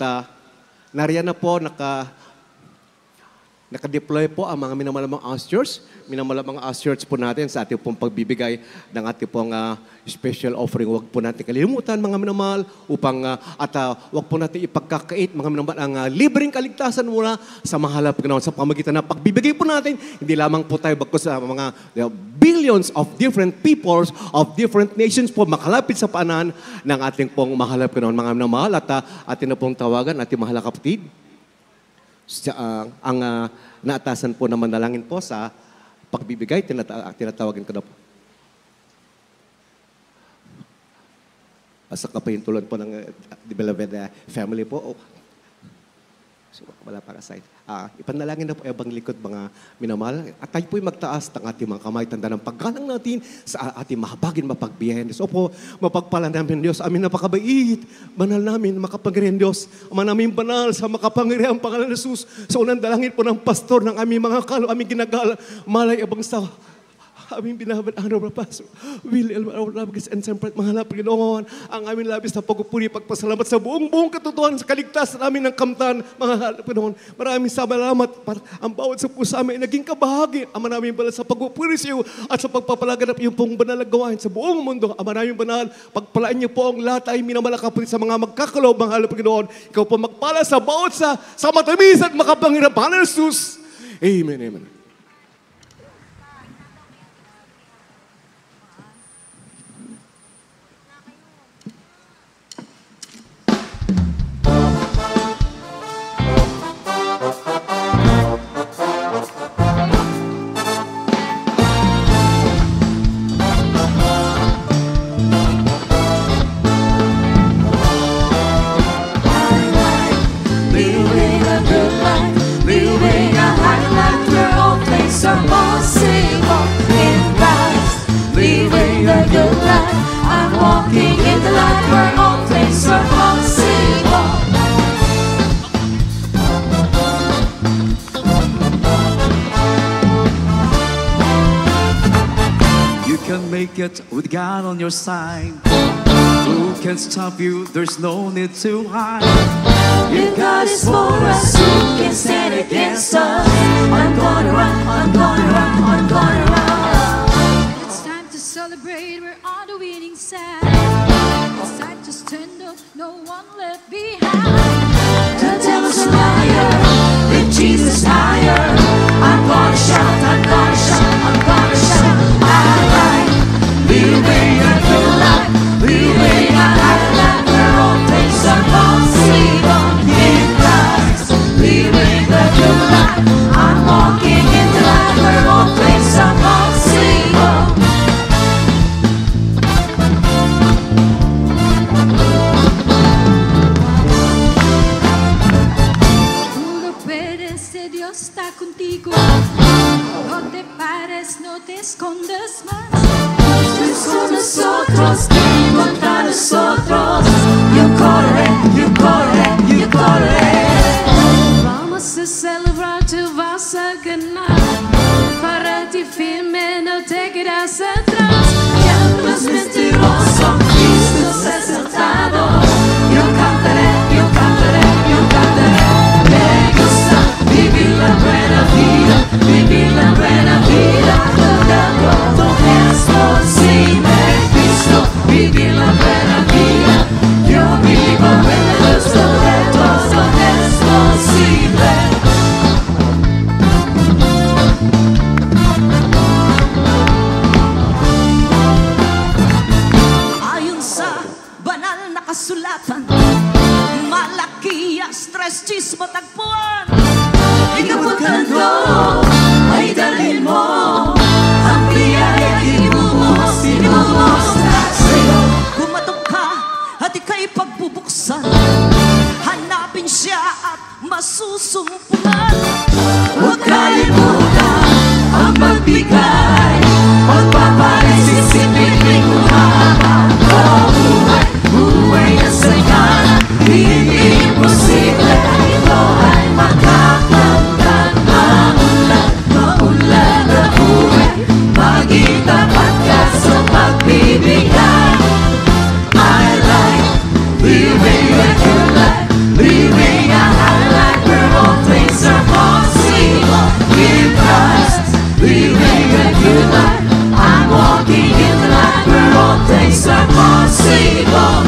[SPEAKER 4] nariyan na po, naka-deploy po ang mga minamahal mga ushers. Minamahal mga ushers po natin sa ating pong pagbibigay ng ating pong special offering. Huwag po natin kalimutan, mga minamahal, upang huwag po natin ipagkakait, mga minamahal, ang libreng kaligtasan mula sa mahalap ganoon sa pamagitan na pagbibigay po natin. Hindi lamang po tayo bagkus sa mga billions of different peoples of different nations po makalapit sa paanan ng ating pong mahalap ganoon, mga minamahal. At atin na pong tawagan, ating mahal na kapatid, ang naatasan po na manalangin po sa pagbibigay, tinatawagan ko na po. Sa kapahintulad po ng beloved family po. So, wala para side. Ipanalangin na po ibang likod, mga minamahal. At tayo po'y magtaas ng ating mga kamay, tanda ng paggalang natin sa ating mahabagin, mapagbiyahin. So po, mapagpala namin Diyos, aming napakabait, banal namin, makapangyarihan Diyos, ama namin banal sa makapangyarihan pangalan ng Jesus. Sa unang dalangin po ng pastor ng aming mga kalo, aming ginagala, malay abang sa aming binabad ang Honorable Pastor Will our labis and siyempre mahal na Panginoon, ang aming labis na pagpupuri, pagpasalamat sa buong katotohanan sa kaligtasan namin ng kamtan, mga Panginoon. Maraming salamat ang bawat sa puso amin naging kabahagi. Ama namin banal sa pagpupuri sa iyo at sa pagpapalaganap yung pong banal na gawain sa buong mundo. Ama namin banal, pagpalaan niyo po ang lahat ay minamalakapit sa mga magkakalaw, mga Panginoon. Ikaw po magpala sa bawat sa matamis at makapangyarihan pangalan ng Jesus. Amen, amen.
[SPEAKER 8] It with God on your side. Who can stop you? There's no need to hide.
[SPEAKER 6] If God is for us, who can stand against us? I'm gonna run, I'm gonna run, I'm gonna run.
[SPEAKER 9] It's time to celebrate, we're on the winning side. It's time to stand up, no one left behind.
[SPEAKER 6] The devil's a liar, lift Jesus higher. I'm gonna shout, I'm gonna shout, I'm gonna shout. Living a good life, living a high life, where all things are possible in Christ. Living a good life, I'm walking in the light, where all things are possible.
[SPEAKER 9] Tú lo puedes, Dios está contigo. No te pares, no te escondas más.
[SPEAKER 6] Con nosotros, contra nosotros. Yo correré, yo correré, yo correré.
[SPEAKER 9] Vamos a celebrar, tú vas a ganar. Para ti firme, no te quedas atrás.
[SPEAKER 6] Diablo es mentiroso, Cristo es exaltado. Yo cantaré, yo cantaré, yo cantaré. Me gusta vivir la buena vida, vivir la buena vida. Todo es posible, Cristo, vivir. Cheese matagpuan. Ikapuntan ko, ay dalhin mo. Ang biyaya ibubuhos, inubuhos na sa'yo. Kumatok ka at ika'y pagbubuksan. Hanapin siya at masusumpungan. Huwag kalimutan ang magbigay. Pagpapalit sisipin mo habang buhay. Buhay na sagana, hindi imposible. Ito ay makakamtan. Maunlad na buhay. Maging tapat ka sa pagbibigay. I like living a good life. Living a high life where all things are possible. Give Christ. Living a good life. I'm walking in the light where all things are possible.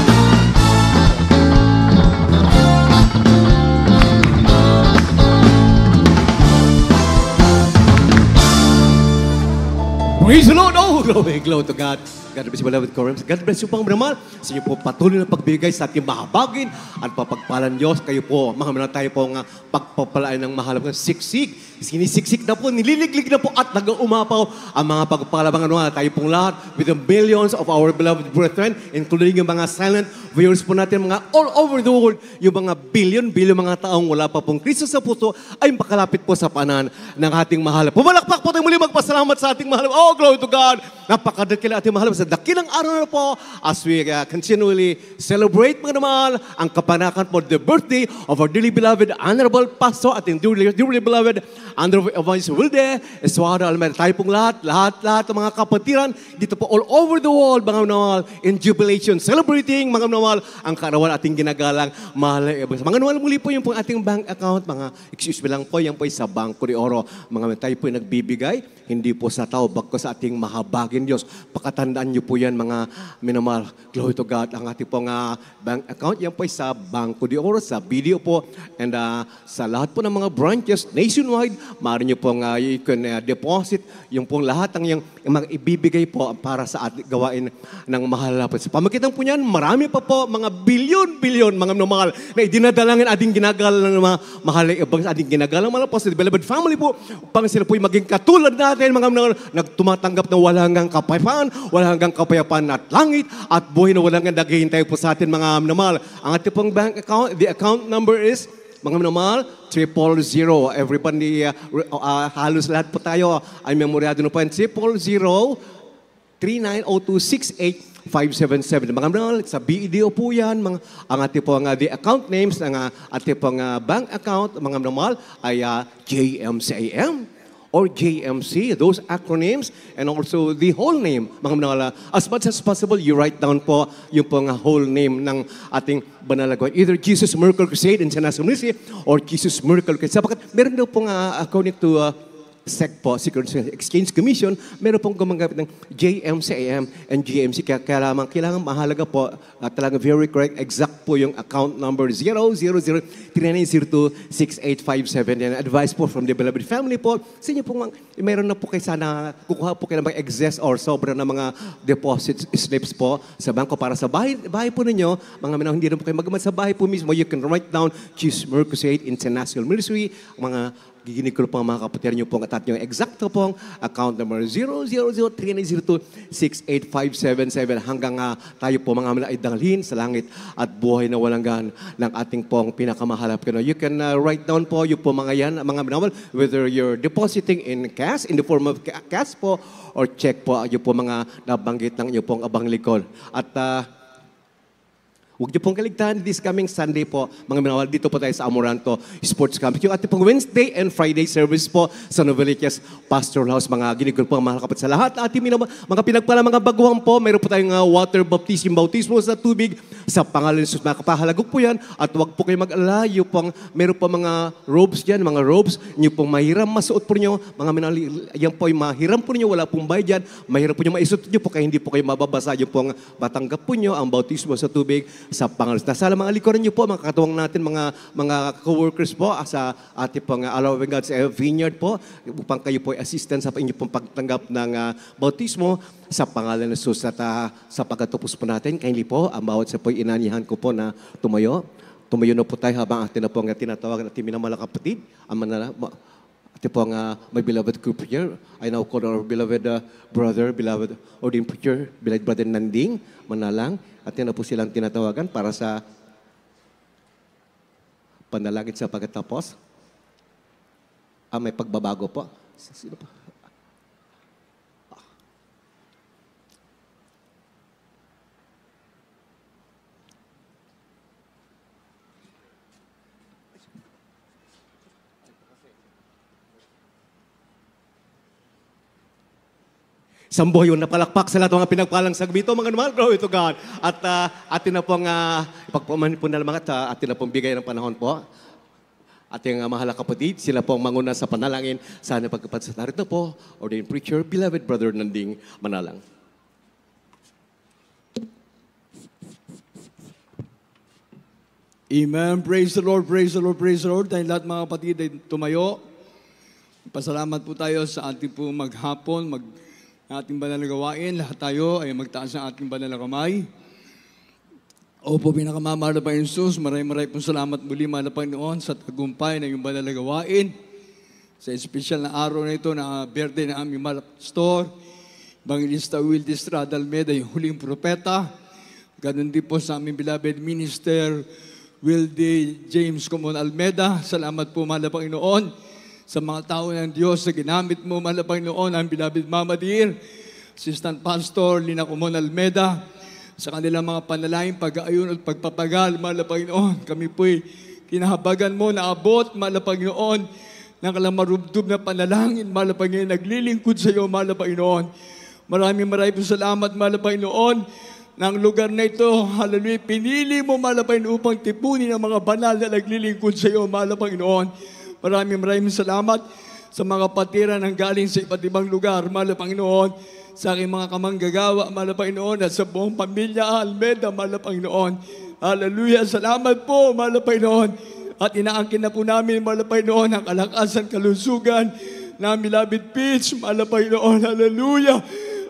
[SPEAKER 4] Praise the Lord! Oh, glory to God. God bless you, beloved Corinth. God bless you pang beramal. Sa inyo po patuloy na pagbigay sa ating mahabagin at papagpalan Diyos. Kayo po, mga tayo po nga pagpapalaan ng mahal ng siksik. Sinisiksik na po, nililiglig na po at nag-umapaw ang mga pagpapalabang tayo pong lahat with the billions of our beloved brethren, including yung mga silent viewers po natin, mga all over the world, yung mga billion mga taong wala pa pong Kristo sa puso ay makalapit po sa panan ng ating mahal. Pumalakpak po tayo muli magpasalamat sa ating mahal. Oh, glory to God! Napakadakila ating mahal sa dakilang araw na po as we continually celebrate mga naman ang kapanakan po the birthday of our dearly beloved Honorable Pastor ating dearly beloved Honorable Evangelist Wilde Estuardo Almeida. Tayo pong lahat ng mga kapatiran dito po all over the world mga naman in jubilation celebrating mga naman ang kaarawan ating ginagalang mahal mga naman muli po yung pong ating bank account mga excuse me lang po yan po sa Bangko de Oro mga tayo po nagbibigay hindi po sa tao bagko sa ating mahabagin Diyos pakatandaan niyo po yan mga minamahal. Glory to God. Ang ating pong bank account, yan po ay sa Bangko de Oro, sa video po. And sa lahat po ng mga branches nationwide, maaari nyo pong you can deposit yung pong lahat ng yung mga ibibigay po para sa ating gawain ng mahal na po. Sa pamagitan po niyan, marami pa po mga bilyon mga minamahal na idinadalangin ating ginagalang ng mga mahal na ibang ating ginagalang mga po sa beloved family po upang sila po maging katulad natin mga minamahal nagtumatanggap na wala hanggang kapayapaan, wala hanggang kapayapaan at langit at buhay na walang naghihintay po sa atin mga minamahal. Ang ating pong bank account, the account number is mga minamahal, 000. Everybody, halos lahat po tayo ay memoryado na po yan. 000-3902-68577. Mga minamahal, sa BDO po yan. Ang ating pong the account names ng ating pong bank account, mga minamahal, ay JMCAM. Or JMC, those acronyms, and also the whole name. Mga manala, as much as possible, you write down po yung pong whole name ng ating banalagawa. Either Jesus Miracle Crusade International Ministry or Jesus Miracle Crusade. Sapagkat meron daw pong according to SEC po, Securities Exchange Commission, meron pong gumagamit ng JMCAM and GMC. Kailangan mahalaga po, talagang very correct, exact po yung account number 000-3902-6857. And advice po from the beloved family po, sa inyo pong, meron na po kayo sana, kukuha po kayo ng mga excess or sobra na mga deposit slips po sa bangko para sa bahay po ninyo. Mga minang hindi na po kayo magamat sa bahay po mismo, you can write down Jesus Miracle Crusade International Ministry, mga giginig ko po ang mga kapatid niyo pong atat niyo. Eksakto pong account number 000-3902-68577 hanggang tayo po mga ay dangalhin sa langit at buhay na walang gan ng ating pong pinakamahalap. You can write down po yung po mga yan, mga minamahal, whether you're depositing in cash, in the form of cash po, or check po, yung po mga nabanggit ng iyo pong abang likod. At huwag niyo pong kaligtaan this coming Sunday po, mga minamahal, dito po tayo sa Amoranto Sports Camp. Yung ating pong Wednesday and Friday service po sa Novaliches Pastoral House. Mga ginigol po ang mahal kapatid sa lahat. Ating mga pinagpala, mga baguhan po, mayroon po tayong water bautismo sa tubig sa pangalan ni Jesus. Mga kapahalagok po yan. At huwag po kayo mag-alala. Meron po mga robes dyan, mga robes. Yung pong mahiram masuot po niyo. Mga minamahal, yan po yung mahiram po niyo. Wala pong bayad dyan. Mahiram po niyo maisuot niyo po kaya hindi po kayo mababasa. Yung pong matanggap po niyo ang bautismo sa tubig sa pangalan. Nasa mga likuran niyo po, mga katuwang natin, mga co-workers po sa ating pong Allowing God's Vineyard po, upang kayo po assistant sa inyong pong pagtanggap ng bautismo sa pangalan ng Jesus. At sa pagkatapos po natin, kindly po, ang bawat sa po inanihan ko po na tumayo. tumayo na po tayo habang atin na po ang tinatawagan at minamahal na kapatid. Atin po ang my beloved co-preacher. I now call our beloved brother, beloved ordained preacher, beloved brother Nanding, manalang. Atin na po silang tinatawagan para sa panalangin sa pagkatapos. May pagbabago po. Sino po? Sambuhay yung napalakpak sa lahat ng mga pinagpalang sagbito, mga naman, glory to God. At atin na pong ipagpumanin po na naman at atin na pong bigay ng panahon po. Ating mahal na kapatid, sila pong manguna sa panalangin. Sana pagkapat sa narito po, ordained preacher, beloved brother Nanding Manalang.
[SPEAKER 10] Amen. Praise the Lord, praise the Lord, praise the Lord. Dahil lahat mga kapatid ay tumayo. Pasalamat po tayo sa ating po maghapon, ating banal na gawain. Lahat tayo ay magtaas ng ating banal na kamay. Opo, pinakamamahal na Panginoon Jesus, maraming pong salamat muli, mahal na Panginoon, sa tagumpay ng iyong banal na gawain. Sa espesyal na araw na ito na birthday ng aming mahal na pastor, Evangelista Wildy Estrada Almeda, yung huling propeta. Ganun din po sa aming beloved minister, Wildy James Comon Almeda. Salamat po, mahal na Panginoon, sa mga tao ng Diyos na ginamit mo, mahal na Panginoon, ang beloved Mama Dear, Assistant Pastor Lina Comon Almeda, sa kanilang mga panalangin, pag-aayon at pagpapagal, mahal na Panginoon. Kami po'y kinahabagan mo, naabot, mahal na Panginoon, ng kalang marubdob na panalangin, mahal na Panginoon, naglilingkod sa iyo, mahal na Panginoon. Maraming po salamat, mahal na Panginoon, ng lugar na ito, hallelujah, pinili mo, mahal na Panginoon, upang tipunin ang mga banal na naglilingkod sa iyo, mahal na Panginoon. Maraming salamat sa mga patira ng galing sa iba't ibang lugar, mahal na Panginoon, sa aking mga kamanggagawa, mahal na Panginoon, at sa buong pamilya Almeda, mahal na Panginoon. Hallelujah, salamat po, mahal na Panginoon. At inaangkin na po namin, mahal na Panginoon, ang kalakasan, kalusugan na beloved Peach, mahal na Panginoon. Hallelujah.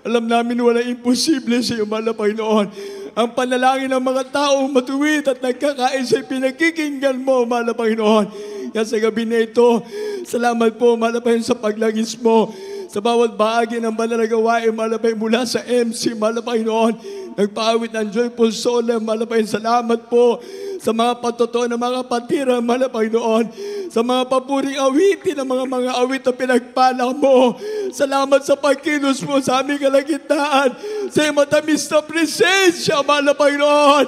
[SPEAKER 10] Alam namin walang imposible sa iyo, mahal na Panginoon. Ang panalangin ng mga tao matuwid at nagkakain sa pinakikinggan mo, mahal na Panginoon. Kaya sa gabi na ito, salamat po, mahal na Panginoon, sa paglagis mo sa bawat bahagi ng banal na gawain, mahal na Panginoon, mula sa MC, mahal na Panginoon, nagpaawit ng Joyful Soul, mahal na Panginoon, salamat po sa mga patotoo ng mga patira, mahal na Panginoon, sa mga papuring awitin, ng mga awit na pinagpala mo. Salamat sa pagkilos mo sa aming kalagitnaan, sa matamis na presensya, mahal na Panginoon.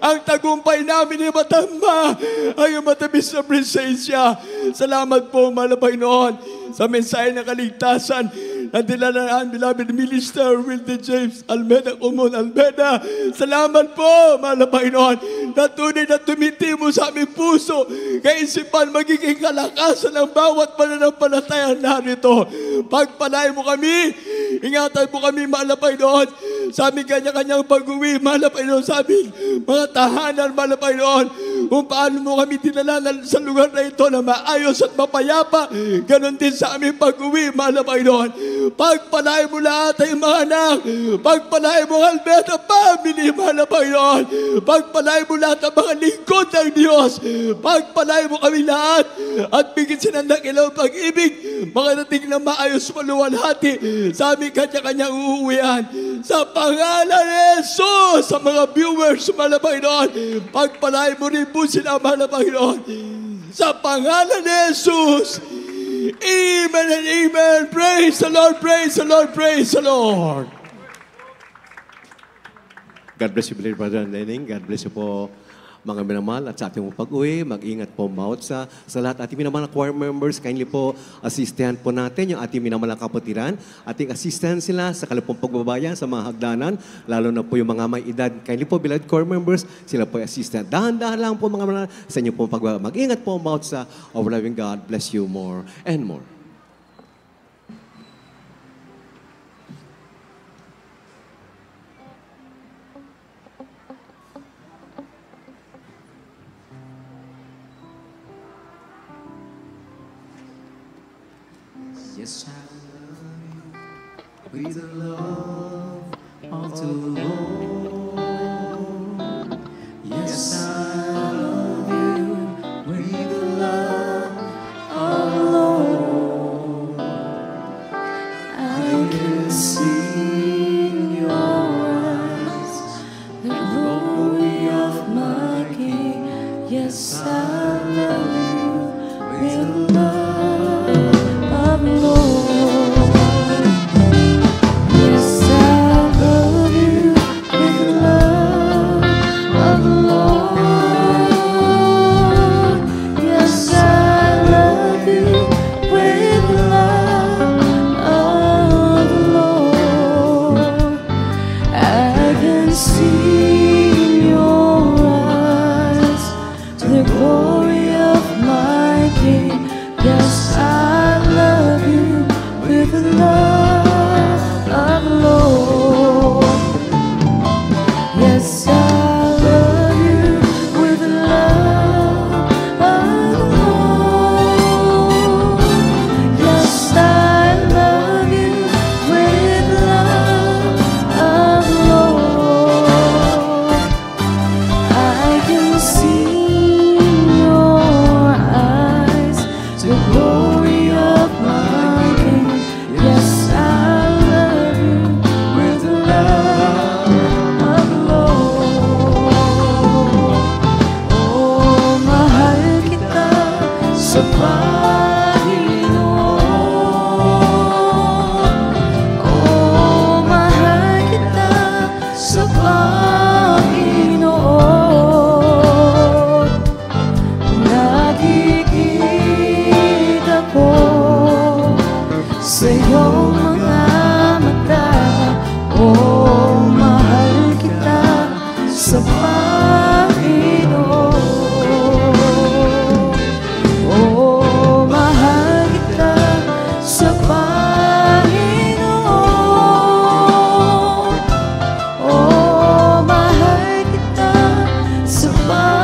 [SPEAKER 10] Ang tagumpay namin ay matamba, ay matamis na presensya. Salamat po, mahal na Panginoon, sa mensahe ng kaligtasan na dinalaan, beloved minister Wildy James Almeda Comon Almeda. Salamat po, mahal na Panginoon, na tunay na tumitimo sa aming puso, kaisipan, magiging kalakasan ng bawat pananampalataya narito. Pagpalain mo kami, ingatan mo kami, mahal na Panginoon, sa aming kanya-kanyang pag-uwi, mahal na Panginoon, sa aming mga tahanan, mahal na Panginoon, kung paano mo kami dinala sa lugar na ito na maayos at mapayapa, ganon din sa aming pag-uwi, mahal na Panginoon. Pagpalain mo lahat ay mga anak, pagpalain mo ang Almeda family, mahal na Panginoon. Pagpalain mo lahat ang mga lingkod ng Diyos, pagpalain mo kami lahat, at bigyan sinandak ilaw pag-ibig, makarating na maayos maluwalhati sa aming kanya-kanyang uuwian. Sa pangalan ni Jesus, sa mga viewers, mahal na Panginoon, pagpalain mo rin po sila, mahal na Panginoon. Sa pangalan ni Jesus, amen and amen. Praise the Lord, praise the Lord, praise the Lord.
[SPEAKER 4] God bless you, Brother Lening. God bless you po, mga minamahal, at sa ating pag-uwi, mag-ingat po maut sa lahat. Ating minamahal na choir members, kindly po assistahan po natin yung ating minamahal na kapatiran. Ating assistant sila sa kalapong pagbabayan sa mga hagdanan, lalo na po yung mga may edad. Kindly po, beloved choir members, sila po assistant. Dahan-dahan lang po, mga minamahal, sa inyo po pagbabayan. Mag-ingat po maut sa our loving God. Bless you more and more.
[SPEAKER 8] Yes, I love you with the love of the Lord. Yes, I love you
[SPEAKER 6] see in your eyes the glory of my King. Yes, I love you with the love of the Lord. Yes, I love you with the love of the Lord. Yes, I love you with the love of the Lord. I can see in your eyes the glory of my King. Yes, I love you with the love of the Lord. Oh, mahal kita sa Panginoon. Oh, mahal kita sa Panginoon. Nakikita ko sa iyong mga mata. Oh, mahal kita sa Panginoon. Oh, mahal kita sa Panginoon. Oh, mahal kita sa Panginoon.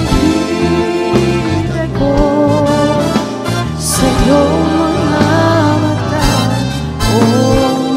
[SPEAKER 6] Nakikita ko sa iyong mga mata. Oh,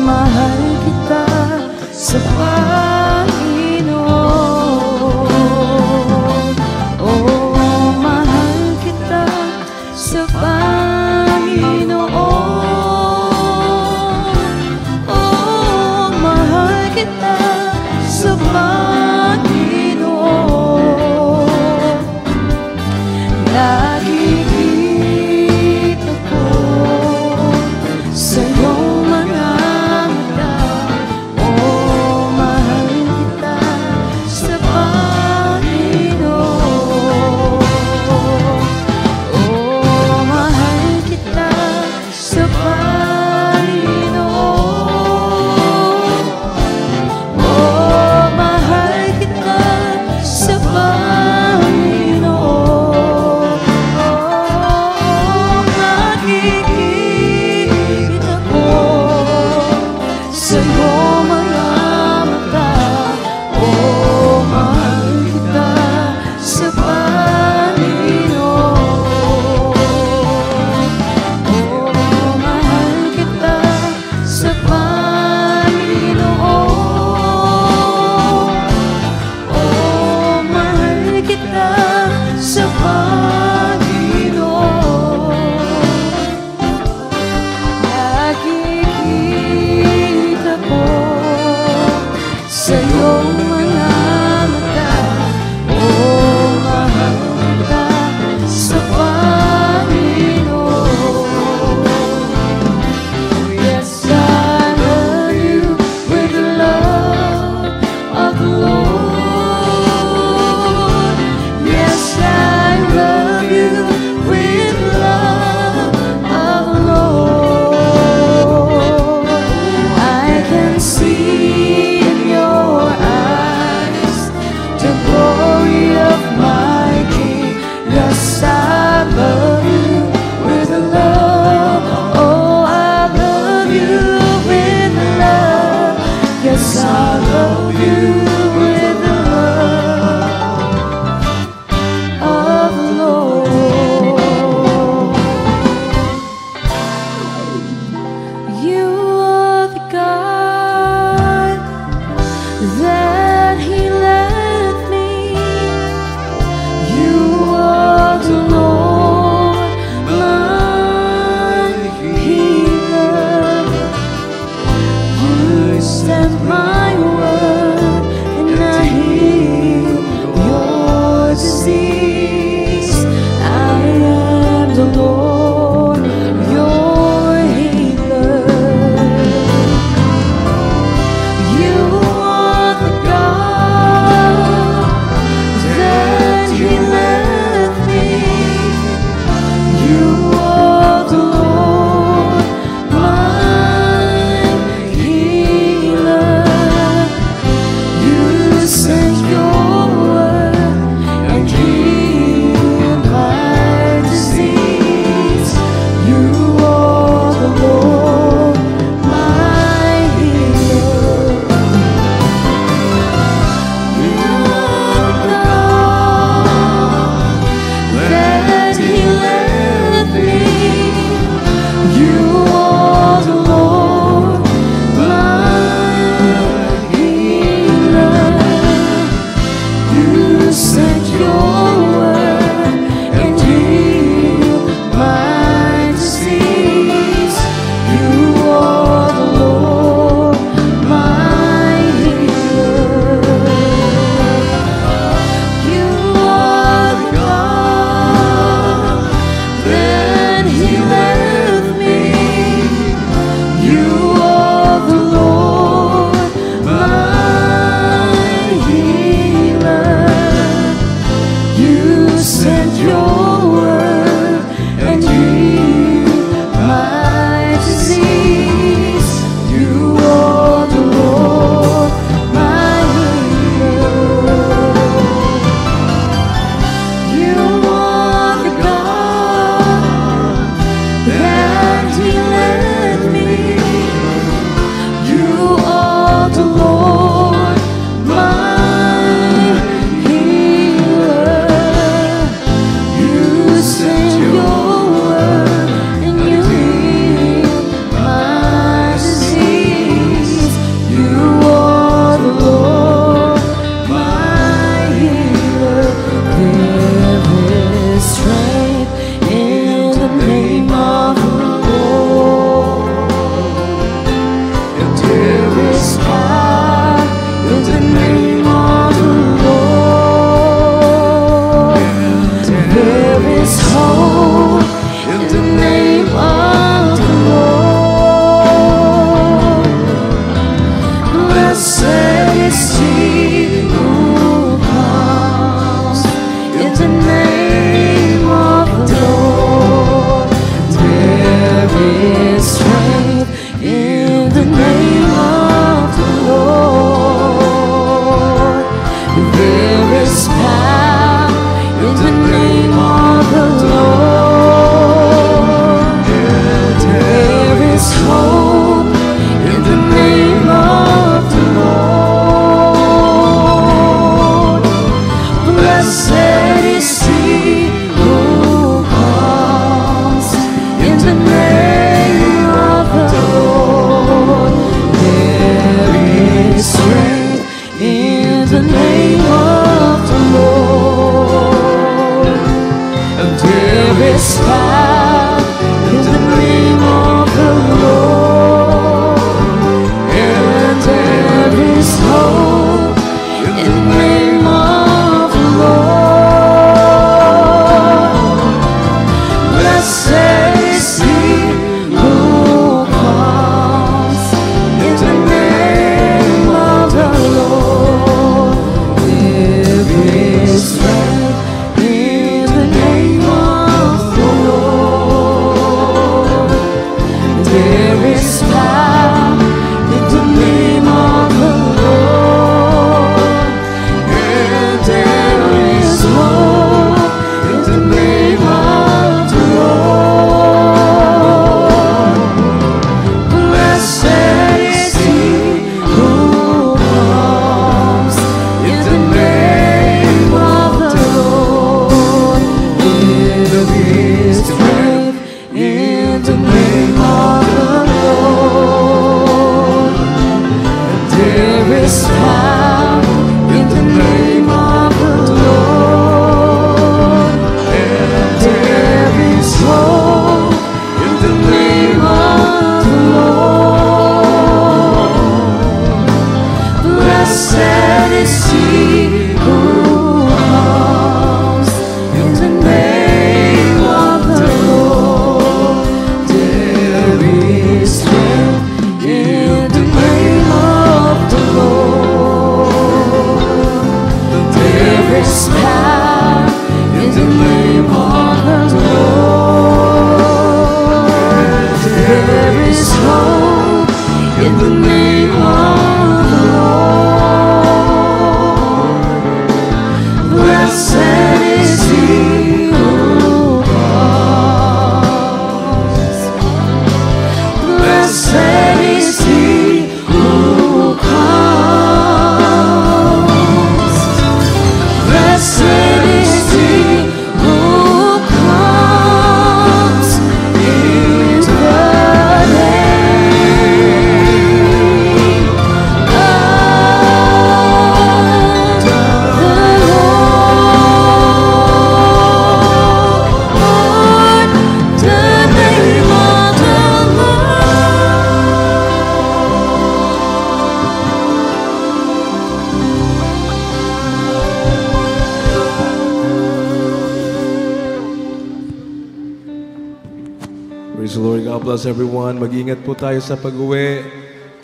[SPEAKER 1] God bless everyone. Mag-ingat po tayo sa pag-uwi.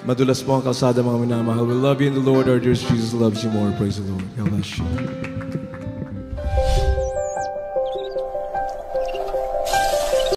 [SPEAKER 1] Madulas po ang kalsada, mga minamahal. We love you in the Lord. Our dear Jesus loves you more. Praise the Lord. God bless you.